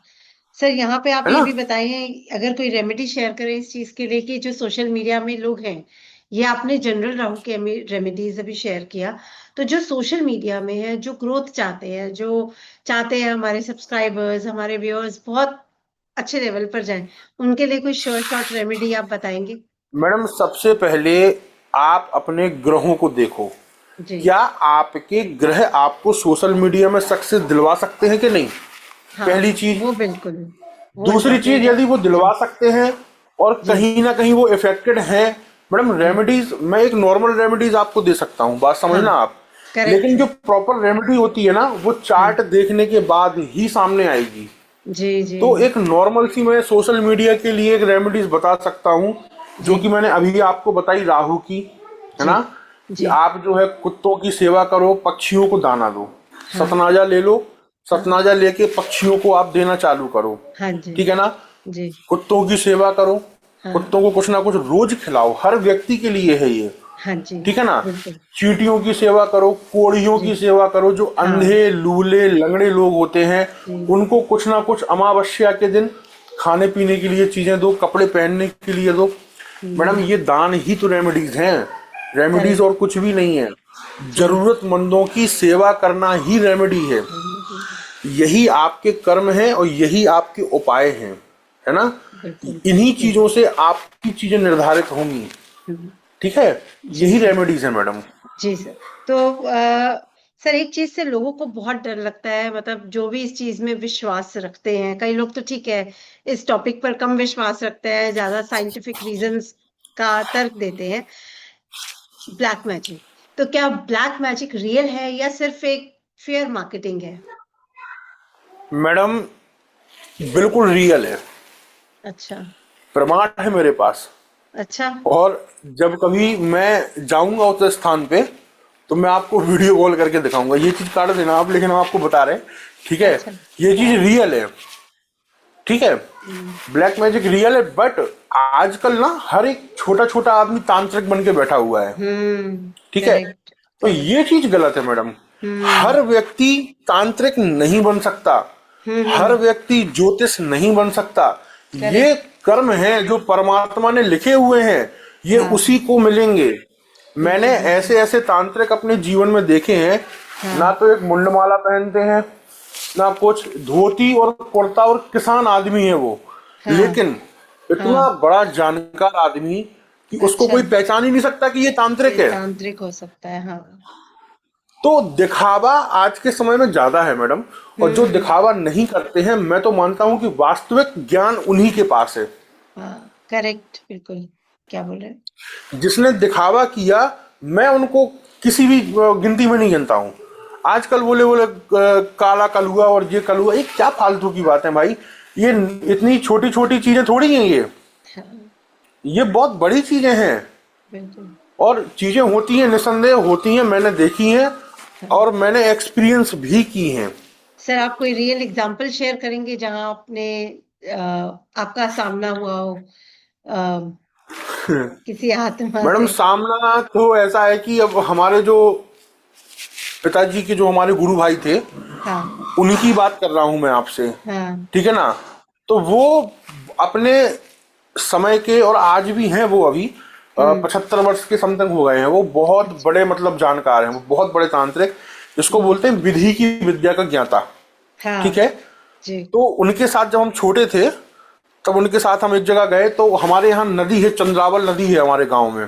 सर यहाँ पे आप है ये ना। भी बताइए, अगर कोई रेमेडी शेयर करें इस चीज के लिए कि जो सोशल मीडिया में लोग हैं, ये आपने जनरल राहु के रेमेडीज अभी शेयर किया, तो जो सोशल मीडिया में है, जो ग्रोथ चाहते हैं, जो चाहते हैं हमारे सब्सक्राइबर्स हमारे व्यूअर्स बहुत अच्छे लेवल पर जाएं, उनके लिए कोई शॉर्ट शॉर्ट रेमेडी आप बताएंगे? मैडम, सबसे पहले आप अपने ग्रहों को देखो। जी क्या आपके ग्रह आपको सोशल मीडिया में सक्सेस दिलवा सकते हैं कि नहीं? हाँ पहली चीज। वो बिल्कुल वो दूसरी चीज, इम्पोर्टेंट है। यदि वो जी दिलवा सकते हैं और जी कहीं ना कहीं वो इफेक्टेड हैं, मैडम हाँ रेमेडीज, मैं एक नॉर्मल रेमेडीज आपको दे सकता हूँ, बात हाँ समझना आप। करेक्ट लेकिन है। जो प्रॉपर रेमेडी होती है ना, वो हाँ चार्ट देखने के बाद ही सामने आएगी। जी जी तो एक नॉर्मल सी मैं सोशल मीडिया के लिए एक रेमेडीज बता सकता हूँ, जो जी कि मैंने अभी आपको बताई राहु की, है जी ना। कि जी आप जो है कुत्तों की सेवा करो, पक्षियों को दाना दो, हाँ सतनाजा ले लो, हाँ सतनाजा लेके पक्षियों को आप देना चालू करो, हाँ जी ठीक है ना। जी कुत्तों की सेवा करो, हाँ कुत्तों को कुछ ना कुछ रोज खिलाओ, हर व्यक्ति के लिए है ये, हाँ जी ठीक है ना। बिल्कुल चींटियों की सेवा करो, कोढ़ियों जी की सेवा करो, जो हाँ अंधे लूले लंगड़े लोग होते हैं, जी उनको कुछ ना कुछ अमावस्या के दिन खाने पीने के लिए चीजें दो, कपड़े पहनने के लिए दो। मैडम, ये दान ही तो रेमेडीज हैं, रेमेडीज करेक्ट और कुछ भी नहीं है। जी जरूरतमंदों की सेवा करना ही रेमेडी है। यही आपके कर्म हैं और यही आपके उपाय हैं, है ना। बिल्कुल। इन्हीं चीजों से आपकी चीजें निर्धारित होंगी। हम्म, ठीक है, जी यही सर। रेमेडीज है मैडम। जी सर। तो सर एक चीज से लोगों को बहुत डर लगता है, मतलब जो भी इस चीज में विश्वास रखते हैं, कई लोग तो ठीक है इस टॉपिक पर कम विश्वास रखते हैं, ज्यादा साइंटिफिक रीजंस का तर्क देते हैं, ब्लैक मैजिक। तो क्या ब्लैक मैजिक रियल है या सिर्फ एक फेयर मार्केटिंग है? मैडम बिल्कुल रियल है, अच्छा। प्रमाण है मेरे पास। अच्छा। और जब कभी मैं जाऊंगा उस स्थान पे तो मैं आपको वीडियो कॉल करके दिखाऊंगा। ये चीज काट देना आप, लेकिन हम आपको बता रहे हैं, ठीक है। अच्छा। ये चीज रियल है, ठीक है। हम्म। ब्लैक मैजिक रियल है, बट आजकल ना हर एक छोटा छोटा आदमी तांत्रिक बन के बैठा हुआ है, ठीक है। करेक्ट। तो करेक्ट। ये चीज गलत है मैडम। हम्म। हर व्यक्ति तांत्रिक नहीं बन सकता, हर हम्म। व्यक्ति ज्योतिष नहीं बन सकता। ये करेक्ट। कर्म है जो परमात्मा ने लिखे हुए हैं, ये हाँ। उसी को मिलेंगे। मैंने बिल्कुल। ऐसे ऐसे तांत्रिक अपने जीवन में देखे हैं, ना हाँ। तो एक मुंडमाला पहनते हैं, ना कुछ, धोती और कुर्ता, और किसान आदमी है वो, हाँ। लेकिन इतना हाँ। बड़ा जानकार आदमी कि उसको अच्छा। कोई पहचान ही नहीं सकता कि ये तांत्रिक ये है। तांत्रिक हो सकता है, हाँ। तो दिखावा आज के समय में ज्यादा है मैडम, और जो हम्म। दिखावा नहीं करते हैं, मैं तो मानता हूं कि वास्तविक ज्ञान उन्हीं के पास है। हाँ, करेक्ट, बिल्कुल। क्या बोल रहे हैं? जिसने दिखावा किया, मैं उनको किसी भी गिनती में नहीं गिनता हूँ। आजकल बोले बोले काला कलुआ और ये कलुआ, ये क्या फालतू की बात है भाई। ये इतनी छोटी छोटी चीजें थोड़ी हैं हाँ। ये बहुत बड़ी चीजें हैं। बिल्कुल। और चीजें होती हैं, निसंदेह होती हैं, मैंने देखी हैं हाँ। और मैंने एक्सपीरियंस भी की हैं। सर आप कोई रियल एग्जांपल शेयर करेंगे जहां आपने आपका सामना हुआ हो अ, किसी आत्मा मैडम से? सामना तो ऐसा है कि अब हमारे जो पिताजी के जो हमारे गुरु भाई थे, हाँ। उन्हीं की बात कर रहा हूं मैं आपसे, हाँ। ठीक है ना। तो वो अपने समय के, और आज भी हैं वो अभी, हम्म। 75 वर्ष के समथिंग हो गए हैं। वो बहुत अच्छा। बड़े मतलब जानकार हैं, वो बहुत बड़े तांत्रिक, जिसको बोलते हैं विधि की विद्या का ज्ञाता, ठीक हाँ। है। जी। तो उनके साथ जब हम छोटे थे, तब उनके साथ हम एक जगह गए, तो हमारे यहाँ नदी है, चंद्रावल नदी है हमारे गांव में।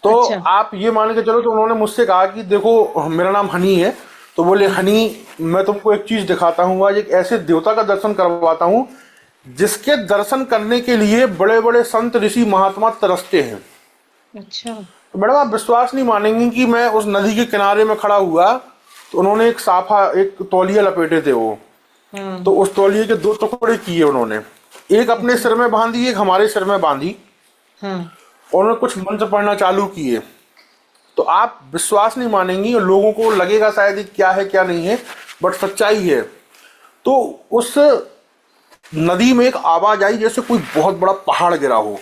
तो अच्छा। आप ये मान के चलो, तो उन्होंने मुझसे कहा कि देखो मेरा नाम हनी है, तो बोले हाँ। हनी, मैं तुमको एक चीज दिखाता हूँ, आज एक ऐसे देवता का दर्शन करवाता हूँ जिसके दर्शन करने के लिए बड़े बड़े संत ऋषि महात्मा तरसते हैं। अच्छा। तो मैडम आप विश्वास नहीं मानेंगे कि मैं उस नदी के किनारे में खड़ा हुआ, तो उन्होंने एक साफा, एक तौलिया लपेटे थे वो, तो हाँ। उस तौलिए के दो टुकड़े किए उन्होंने, एक अपने अच्छा। सिर में बांधी, एक हमारे सिर में बांधी, हाँ। और उन्होंने कुछ मंत्र पढ़ना चालू किए। तो आप विश्वास नहीं मानेंगी, और लोगों को लगेगा शायद ये क्या है क्या नहीं है, बट सच्चाई है। तो उस नदी में एक आवाज आई जैसे कोई बहुत बड़ा पहाड़ गिरा हो।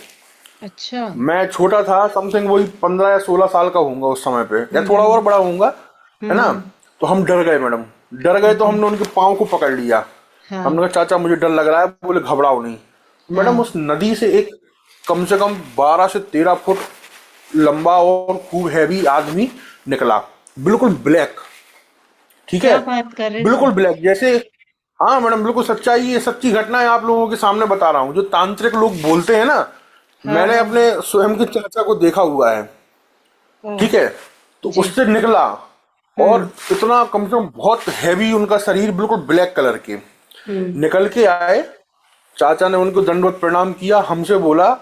अच्छा। मैं छोटा था, समथिंग वही 15 या 16 साल का होऊंगा उस समय पे, या थोड़ा और हम्म। बड़ा होऊंगा, है ना। हम्म। तो हम डर गए मैडम, डर गए, तो जी। हमने उनके पाँव को पकड़ लिया। हमने हाँ। कहा चाचा मुझे डर लग रहा है, बोले घबराओ नहीं। मैडम हाँ। उस नदी से एक कम से कम 12 से 13 फुट लंबा और खूब हैवी आदमी निकला, बिल्कुल ब्लैक, ठीक है, क्या बात कर रहे हैं बिल्कुल सर? ब्लैक जैसे। हाँ मैडम बिल्कुल सच्चाई, ये सच्ची घटना है, आप लोगों के सामने बता रहा हूँ। जो तांत्रिक लोग बोलते हैं ना, हाँ। मैंने हाँ। अपने स्वयं के चाचा को देखा हुआ है, ओ। ठीक है। तो जी। उससे निकला, और हम्म। इतना कम से कम बहुत हैवी उनका शरीर, बिल्कुल ब्लैक कलर के, हम्म। निकल के आए। चाचा ने उनको दंडवत प्रणाम किया, हमसे बोला,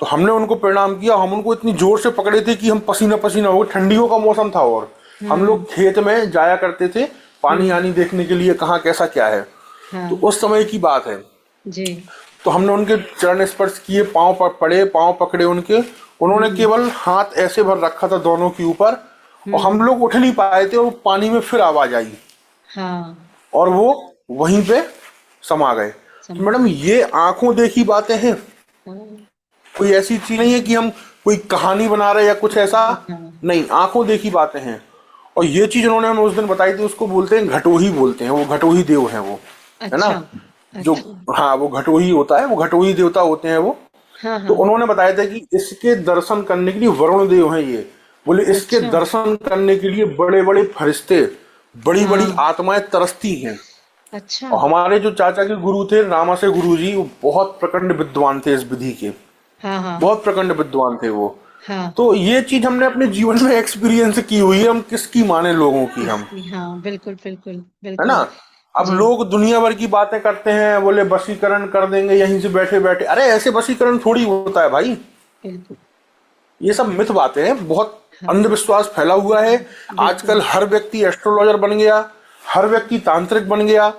तो हमने उनको प्रणाम किया। हम उनको इतनी जोर से पकड़े थे कि हम पसीना पसीना हो गए, ठंडियों का मौसम था, और हम हम्म। लोग खेत में जाया करते थे पानी हम्म। आनी देखने के लिए, कहाँ कैसा क्या है। तो हाँ। उस समय की बात है। जी। तो हमने उनके चरण स्पर्श किए, पांव पर पड़े, पांव पकड़े उनके। उन्होंने हम्म। केवल हाथ ऐसे भर रखा था दोनों के ऊपर, और हम हम्म। लोग उठ नहीं पाए थे, और पानी में फिर आवाज आई, हाँ। और वो वहीं पे समा गए। तो समझ मैडम गए। ये आंखों देखी बातें हैं, हाँ। कोई ऐसी चीज नहीं है कि हम कोई कहानी बना रहे हैं या कुछ ऐसा, हाँ। नहीं, आंखों देखी बातें हैं। और ये चीज उन्होंने हमें उस दिन बताई थी, उसको बोलते हैं घटोही, बोलते हैं, वो घटोही देव है वो, है ना। अच्छा। जो, अच्छा। हाँ वो घटोही होता है, वो घटोही देवता होते हैं वो। हाँ। तो हाँ। उन्होंने बताया था कि इसके दर्शन करने के लिए वरुण देव हैं ये, बोले इसके अच्छा। दर्शन करने के लिए बड़े बड़े फरिश्ते बड़ी बड़ी हाँ। आत्माएं तरसती हैं। अच्छा। और हमारे जो चाचा के गुरु थे रामाशय गुरु जी, वो बहुत प्रखंड विद्वान थे इस विधि के, हाँ हाँ बहुत प्रखंड विद्वान थे वो। हाँ। तो ये चीज हमने अपने जीवन में एक्सपीरियंस की हुई है, हम किसकी माने लोगों की हम, इसकी, हाँ, बिल्कुल बिल्कुल है ना। बिल्कुल। अब जी। लोग दुनिया भर की बातें करते हैं, बोले वशीकरण कर देंगे यहीं से बैठे बैठे, अरे ऐसे वशीकरण थोड़ी होता है भाई। बिल्कुल। ये सब मिथ बातें हैं, बहुत हाँ। अंधविश्वास फैला हुआ है। बिल्कुल। आजकल हर व्यक्ति एस्ट्रोलॉजर बन गया, हर व्यक्ति तांत्रिक बन गया,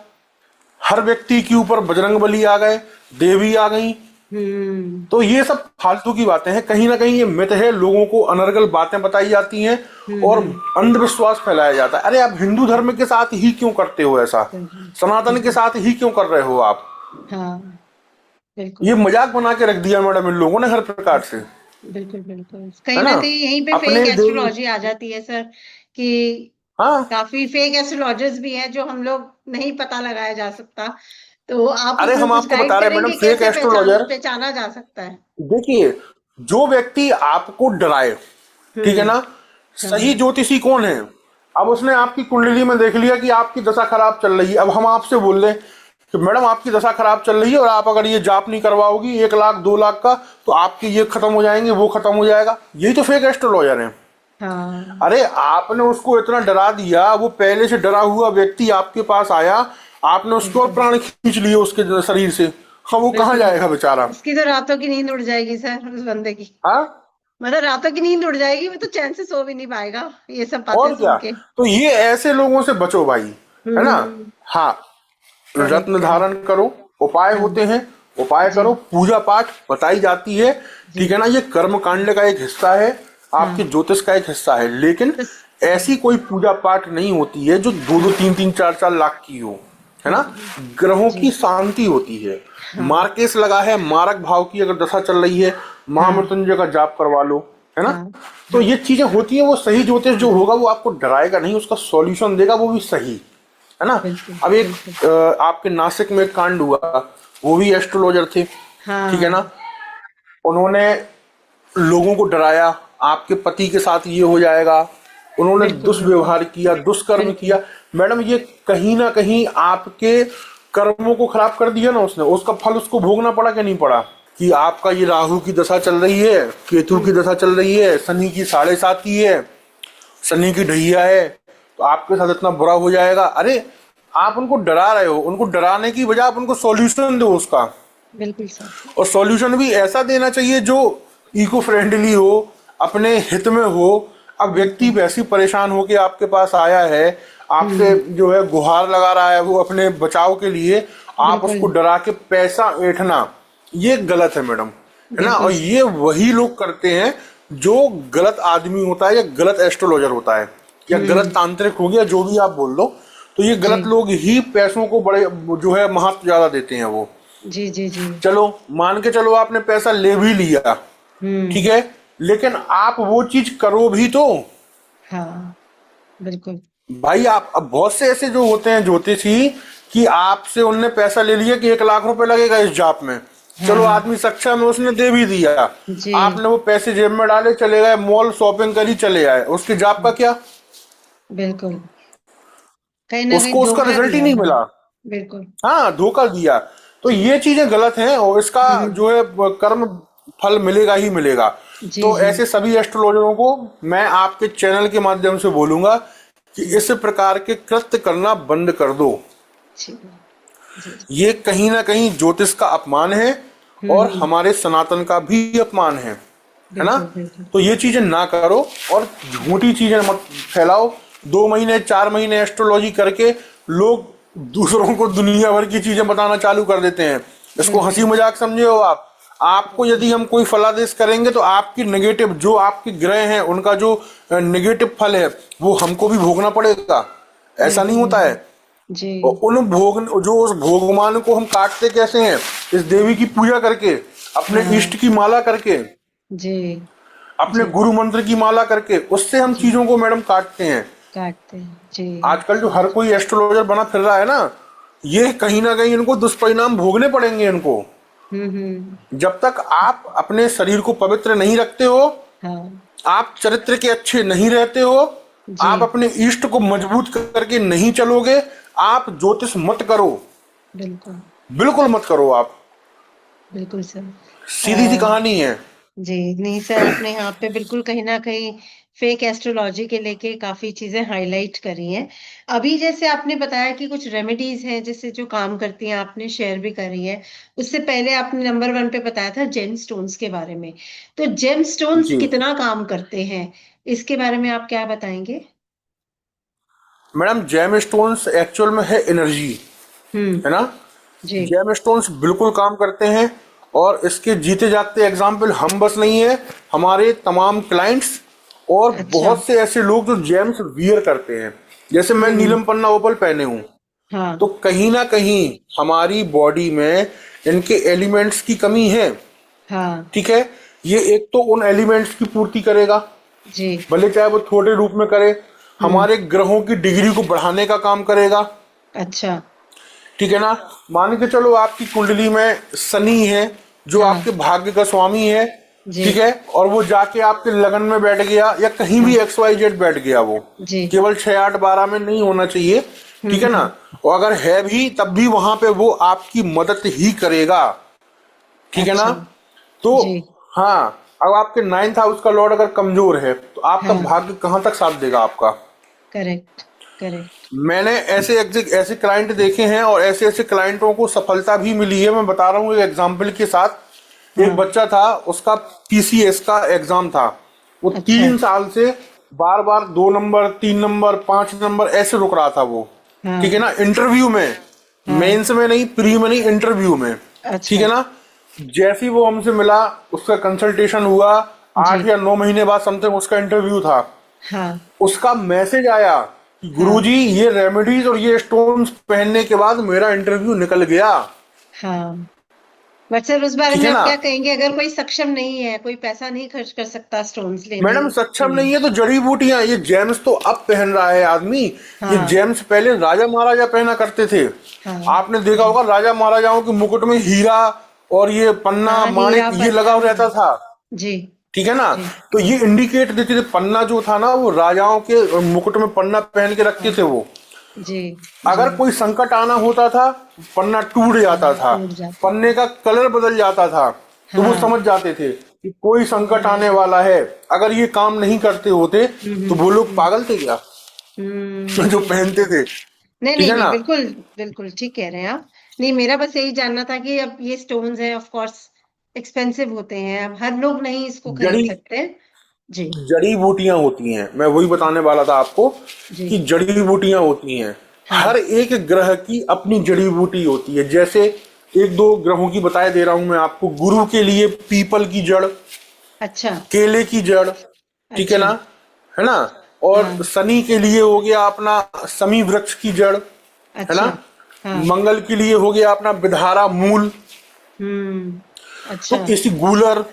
हर व्यक्ति के ऊपर बजरंग बली आ गए, देवी आ गई। हम्म। तो ये सब फालतू की बातें हैं, कहीं ना कहीं ये मिथ है, लोगों को अनर्गल बातें बताई जाती हैं और हम्म। अंधविश्वास फैलाया जाता है। अरे आप हिंदू धर्म के साथ ही क्यों करते हो ऐसा, बिल्कुल सनातन के बिल्कुल। साथ ही क्यों कर रहे हो आप। हाँ। बिल्कुल ये मजाक बना के रख दिया मैडम इन लोगों ने हर प्रकार से, बिल्कुल बिल्कुल। है कहीं ना। ना कहीं यहीं पे अपने फेक देवी, एस्ट्रोलॉजी आ जाती है सर, कि हाँ, काफी फेक एस्ट्रोलॉजर्स भी हैं जो हम लोग नहीं पता लगाया जा सकता। तो आप अरे उसमें हम कुछ आपको बता गाइड रहे हैं मैडम, करेंगे फेक कैसे एस्ट्रोलॉजर, पहचाना जा सकता है? देखिए, जो व्यक्ति आपको डराए, ठीक है हम्म। ना, हाँ। सही ज्योतिषी कौन है। अब उसने आपकी कुंडली में देख लिया कि आपकी दशा खराब चल रही है, अब हम आपसे बोल रहे हैं कि मैडम आपकी दशा खराब चल रही है और आप अगर ये जाप नहीं करवाओगी 1 लाख 2 लाख का, तो आपके ये खत्म हो जाएंगे, वो खत्म हो जाएगा। यही तो फेक एस्ट्रोलॉजर है। हाँ। अरे आपने उसको इतना डरा दिया, वो पहले से डरा हुआ व्यक्ति आपके पास आया, आपने उसके और बिल्कुल प्राण खींच लिए उसके शरीर से, हाँ वो कहाँ बिल्कुल। जाएगा बेचारा। उसकी तो रातों की नींद उड़ जाएगी सर, उस बंदे की। हाँ, मतलब रातों की नींद उड़ जाएगी, वो तो चैन से सो भी नहीं पाएगा ये सब बातें और क्या। सुन के। तो ये ऐसे लोगों से बचो भाई, है ना। हम्म। हाँ, करेक्ट रत्न करेक्ट। धारण करो, उपाय हाँ। होते हैं, उपाय जी करो, पूजा पाठ बताई जाती है, जी। ठीक है ना। ये कर्म कांड का एक हिस्सा है, हाँ। आपके ज्योतिष का एक हिस्सा है, लेकिन बस। ऐसी कोई पूजा पाठ नहीं होती है जो 2-2 3-3 4-4 लाख की हो, है ना। हाँ। ग्रहों जी। की शांति होती है। हाँ मार्केस लगा है, मारक भाव की अगर दशा चल रही है, हाँ महामृत्युंजय का जाप करवा लो, है ना। हाँ तो हाँ। ये चीजें होती हैं। वो सही ज्योतिष जो होगा वो आपको डराएगा नहीं, उसका सॉल्यूशन देगा, वो भी सही, है ना। बिल्कुल अब एक बिल्कुल। आपके नासिक में एक कांड हुआ, वो भी एस्ट्रोलॉजर थे, ठीक है हाँ। ना। उन्होंने लोगों को डराया, आपके पति के साथ ये हो जाएगा, उन्होंने बिल्कुल बिल्कुल दुष्व्यवहार किया, दुष्कर्म बिल्कुल। किया। मैडम ये कहीं ना कहीं आपके कर्मों को खराब कर दिया ना उसने, उसका फल उसको भोगना पड़ा कि नहीं पड़ा। कि आपका ये राहु की दशा चल रही है, केतु की हम्म। दशा चल रही है, शनि की 7.5 की है, शनि की ढैया है, तो आपके साथ इतना बुरा हो जाएगा। अरे आप उनको डरा रहे हो, उनको डराने की बजाय आप उनको सॉल्यूशन दो उसका। बिल्कुल सर। और सॉल्यूशन भी ऐसा देना चाहिए जो इको फ्रेंडली हो, अपने हित में हो। अब व्यक्ति बिल्कुल। वैसी परेशान होके आपके पास आया है, आपसे हम्म। जो है गुहार लगा रहा है वो अपने बचाव के लिए, आप बिल्कुल उसको डरा के पैसा ऐंठना, ये गलत है मैडम, है ना। बिल्कुल और सर। ये वही लोग करते हैं जो गलत आदमी होता है या गलत एस्ट्रोलॉजर होता है या गलत हम्म। तांत्रिक हो गया, जो भी आप बोल लो। तो ये जी गलत लोग ही पैसों को बड़े जो है महत्व ज्यादा देते हैं वो। जी जी जी। चलो मान के चलो आपने पैसा ले भी लिया, ठीक हम्म। है, लेकिन आप वो चीज करो भी तो। हाँ। बिल्कुल। भाई आप, अब बहुत से ऐसे जो होते हैं ज्योतिषी, कि आपसे उनने पैसा ले लिया कि 1 लाख रुपए लगेगा इस जाप में, चलो हाँ। आदमी सक्षम है उसने दे भी दिया, जी। आपने वो पैसे जेब में डाले, चले गए मॉल शॉपिंग करी चले आए, उसके जाप का क्या, बिल्कुल। कहीं ना कहीं उसको उसका धोखा रिजल्ट ही दिया नहीं है। मिला। बिल्कुल। हाँ, धोखा दिया। तो ये चीजें गलत हैं और इसका हम्म। जो है कर्म फल मिलेगा ही मिलेगा। जी तो जी ऐसे सभी एस्ट्रोलॉजरों को मैं आपके चैनल के माध्यम से बोलूंगा कि जी। इस प्रकार के कृत्य करना बंद कर दो। जी जी। ये कहीं ना कहीं ज्योतिष का अपमान है और हम्म। हमारे सनातन का भी अपमान है ना। बिल्कुल बिल्कुल। तो ये चीजें ना करो और झूठी चीजें मत फैलाओ। 2 महीने 4 महीने एस्ट्रोलॉजी करके लोग दूसरों को दुनिया भर की चीजें बताना चालू कर देते हैं। इसको हंसी बिल्कुल मजाक समझे हो आप। आपको यदि हम कोई फलादेश करेंगे तो आपकी नेगेटिव जो आपके ग्रह हैं उनका जो नेगेटिव फल है वो हमको भी भोगना पड़ेगा। ऐसा नहीं बिल्कुल होता है। बिल्कुल। जी और उन भोग जो उस भोगमान को हम काटते कैसे हैं, इस देवी की पूजा करके, अपने हाँ। इष्ट की माला करके, जी अपने जी गुरु मंत्र की माला करके, उससे हम जी। चीजों को मैडम काटते हैं। काटते हैं जी। आजकल जो हर समझ। कोई एस्ट्रोलॉजर बना फिर रहा है ना, ये कहीं ना कहीं इनको दुष्परिणाम भोगने पड़ेंगे इनको। हम्म। जब तक आप अपने शरीर को पवित्र नहीं रखते हो, हाँ। आप चरित्र के अच्छे नहीं रहते हो, जी। आप अपने ईष्ट को मजबूत करके नहीं चलोगे, आप ज्योतिष मत करो, बिल्कुल। बिल्कुल मत करो आप। बिल्कुल सर। सीधी सी कहानी है। जी, नहीं सर, आपने यहाँ पे बिल्कुल कहीं न कहीं फेक एस्ट्रोलॉजी के लेके काफ़ी चीज़ें हाइलाइट करी हैं। अभी जैसे आपने बताया कि कुछ रेमेडीज़ हैं जिससे जो काम करती हैं, आपने शेयर भी करी है। उससे पहले आपने नंबर 1 पे बताया था जेमस्टोन्स के बारे में। तो जेमस्टोन्स जी कितना काम करते हैं? इसके बारे में आप क्या बताएँगे? मैडम, जेम स्टोन्स एक्चुअल में है एनर्जी, हुँ, है ना। जी। जेम स्टोन्स बिल्कुल काम करते हैं, और इसके जीते जागते एग्जाम्पल हम बस नहीं है, हमारे तमाम क्लाइंट्स और अच्छा। बहुत से ऐसे लोग जो जेम्स वियर करते हैं। जैसे मैं हुँ, नीलम पन्ना ओपल पहने हूँ, हाँ, तो कहीं ना कहीं हमारी बॉडी में इनके एलिमेंट्स की कमी है। हाँ, ठीक है, ये एक तो उन एलिमेंट्स की पूर्ति करेगा, जी। भले चाहे वो थोड़े रूप में करे। हुँ, हमारे ग्रहों की डिग्री को बढ़ाने का काम करेगा। अच्छा, ठीक है ना। मान के चलो आपकी कुंडली में शनि है, जो हाँ, आपके भाग्य का स्वामी है। जी, ठीक है, और वो जाके आपके लगन में बैठ गया या कहीं हाँ, भी XYZ बैठ गया, वो जी। केवल 6 8 12 में नहीं होना चाहिए। ठीक है ना। हुँ, और अगर है भी तब भी वहां पे वो आपकी मदद ही करेगा। ठीक है ना। अच्छा, तो जी, हाँ, अब आपके 9th हाउस का लॉर्ड अगर कमजोर है तो आपका हाँ, भाग्य कहाँ तक साथ देगा आपका। Correct, correct. मैंने ऐसे ऐसे क्लाइंट देखे हैं, और ऐसे ऐसे क्लाइंटों को सफलता भी मिली है। मैं बता रहा हूँ एक एग्जाम्पल के साथ। एक हाँ, बच्चा था, उसका PCS का एग्जाम था। वो अच्छा, 3 साल से बार बार 2 नंबर, 3 नंबर, 5 नंबर ऐसे रुक रहा था वो। ठीक है हाँ, ना, इंटरव्यू में, हाँ, मेंस में नहीं, प्री में नहीं, इंटरव्यू में। ठीक अच्छा, है ना। जैसे ही वो हमसे मिला, उसका कंसल्टेशन हुआ, जी, 8 या 9 महीने बाद समथिंग उसका इंटरव्यू था। हाँ, उसका मैसेज आया कि हाँ, गुरुजी, ये रेमेडीज और ये स्टोन्स पहनने के बाद मेरा इंटरव्यू निकल गया। हाँ। बट सर उस बारे ठीक में है आप ना। क्या कहेंगे, अगर कोई सक्षम नहीं है, कोई पैसा नहीं खर्च कर सकता स्टोन्स लेने मैडम, के सक्षम लिए? नहीं है तो जड़ी बूटियां, ये जेम्स तो अब पहन रहा है आदमी। ये हाँ, जेम्स पहले राजा महाराजा पहना करते थे। हाँ, आपने देखा होगा राजा महाराजाओं के मुकुट में हीरा और ये पन्ना हाँ, हीरा, माणिक ये लगा पन्ना, रहता था। जी, ठीक है ना। जी, तो ये इंडिकेट देते थे, पन्ना जो था ना, वो राजाओं के मुकुट में पन्ना पहन के रखते हाँ, थे वो। जी, जी, अगर कोई संकट आना होता था, पन्ना टूट जाता था, टूट जाता पन्ने था। का कलर बदल जाता था, तो वो हाँ, समझ जाते थे कि कोई संकट आने वाला है। अगर ये काम नहीं करते होते हुँ, तो हुँ, वो लोग हुँ, पागल थे क्या, जो जी, पहनते बिल्कुल। थे। नहीं, ठीक नहीं, है नहीं, ना। बिल्कुल, बिल्कुल ठीक कह रहे हैं आप। नहीं, मेरा बस यही जानना था कि अब ये स्टोन्स हैं, ऑफ कोर्स एक्सपेंसिव होते हैं, अब हर लोग नहीं इसको खरीद जड़ी सकते। जी, जड़ी बूटियां होती हैं, मैं वही जी, बताने वाला था आपको जी, कि जड़ी बूटियां होती हैं। हाँ, हर एक ग्रह की अपनी जड़ी बूटी होती है। जैसे एक दो ग्रहों की बताए दे रहा हूं मैं आपको। गुरु के लिए पीपल की जड़, अच्छा, केले की जड़। ठीक है अच्छा, ना, है ना। और हाँ, शनि के लिए हो गया अपना समी वृक्ष की जड़, है ना। अच्छा, हाँ, मंगल के लिए हो गया अपना विधारा मूल। हुँ, तो अच्छा, इसी गूलर,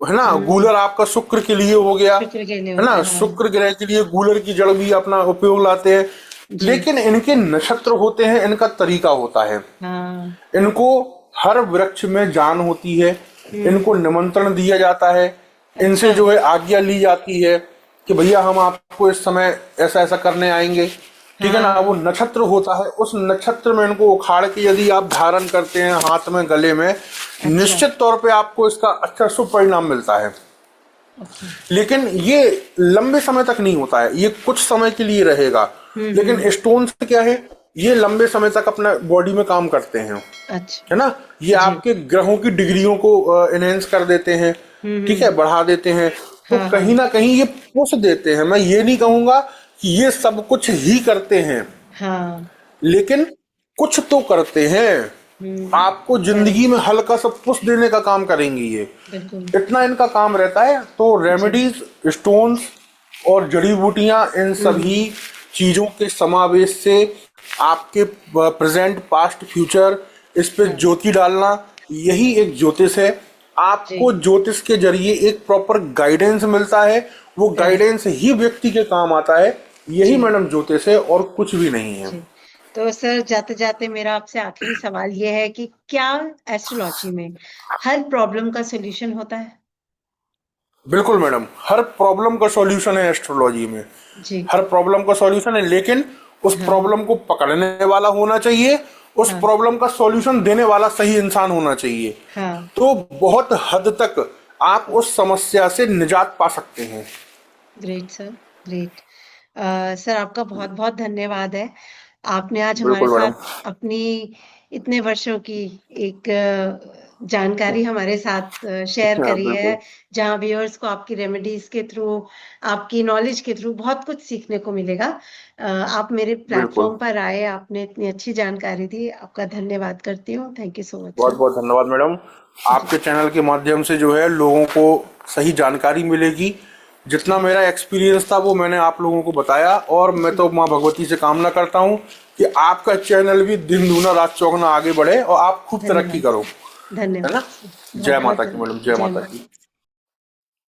है ना, हुँ, गूलर आपका शुक्र के लिए हो गया। शुक्र के लिए है होता ना, है, हाँ, शुक्र ग्रह के लिए गूलर की जड़ भी अपना उपयोग लाते हैं। जी, लेकिन इनके नक्षत्र होते हैं, इनका तरीका होता है। हाँ, इनको हर वृक्ष में जान होती है। हुँ, इनको निमंत्रण दिया जाता है। इनसे अच्छा, जो है आज्ञा ली जाती है कि भैया हम आपको इस समय ऐसा ऐसा करने आएंगे। ठीक है ना। हाँ, वो नक्षत्र होता है, उस नक्षत्र में इनको उखाड़ के यदि आप धारण करते हैं हाथ में, गले में, अच्छा, निश्चित तौर पे आपको इसका अच्छा शुभ परिणाम मिलता है। ओके, लेकिन ये लंबे समय तक नहीं होता है, ये कुछ समय के लिए रहेगा। हुँ, लेकिन हुँ, स्टोन से क्या है, ये लंबे समय तक अपना बॉडी में काम करते हैं। अच्छा, है ना। ये जी, आपके ग्रहों की डिग्रियों को एनहेंस कर देते हैं। हुँ, ठीक है, हुँ, बढ़ा देते हैं। तो हाँ, कहीं हाँ, ना कहीं ये पुश देते हैं। मैं ये नहीं कहूंगा कि ये सब कुछ ही करते हैं, हाँ, लेकिन कुछ तो करते हैं। आपको जिंदगी करेक्ट, में हल्का सा पुश देने का काम करेंगे ये। बिल्कुल, इतना इनका काम रहता है। तो जी, रेमेडीज, स्टोन्स और जड़ी बूटियां, इन हुँ, सभी चीजों के समावेश से आपके प्रेजेंट, पास्ट, फ्यूचर, इस पे हाँ, ज्योति डालना, यही एक ज्योतिष है। आपको जी, ज्योतिष के जरिए एक प्रॉपर गाइडेंस मिलता है। वो करेक्ट, गाइडेंस ही व्यक्ति के काम आता है। यही जी, मैडम ज्योतिष है, और कुछ भी नहीं है। जी। तो सर जाते-जाते मेरा आपसे आखिरी सवाल ये है कि क्या एस्ट्रोलॉजी में हर प्रॉब्लम का सॉल्यूशन होता है? बिल्कुल मैडम, हर प्रॉब्लम का सॉल्यूशन है एस्ट्रोलॉजी में। जी। हर प्रॉब्लम का सॉल्यूशन है, लेकिन उस प्रॉब्लम को पकड़ने वाला होना चाहिए, उस प्रॉब्लम का सॉल्यूशन देने वाला सही इंसान होना चाहिए। हाँ। तो बहुत हद तक आप उस समस्या से निजात पा सकते हैं। Great sir, great. सर आपका बहुत बहुत धन्यवाद है। आपने आज हमारे बिल्कुल साथ मैडम। अपनी इतने वर्षों की एक जानकारी हमारे साथ शेयर हाँ करी है, बिल्कुल जहाँ व्यूअर्स को आपकी रेमेडीज के थ्रू, आपकी नॉलेज के थ्रू बहुत कुछ सीखने को मिलेगा। आप मेरे बिल्कुल। प्लेटफॉर्म पर आए, आपने इतनी अच्छी जानकारी दी, आपका धन्यवाद करती हूँ। थैंक यू सो मच बहुत सर। बहुत धन्यवाद मैडम। जी। आपके चैनल के माध्यम से जो है लोगों को सही जानकारी मिलेगी। जितना मेरा एक्सपीरियंस था वो मैंने आप लोगों को बताया, और मैं तो माँ भगवती से कामना करता हूँ कि आपका चैनल भी दिन दूना रात चौगुना आगे बढ़े और आप खूब तरक्की धन्यवाद करो। सर। है ना? धन्यवाद सर। बहुत जय बहुत माता की मैडम, धन्यवाद। जय जय माता माता। की।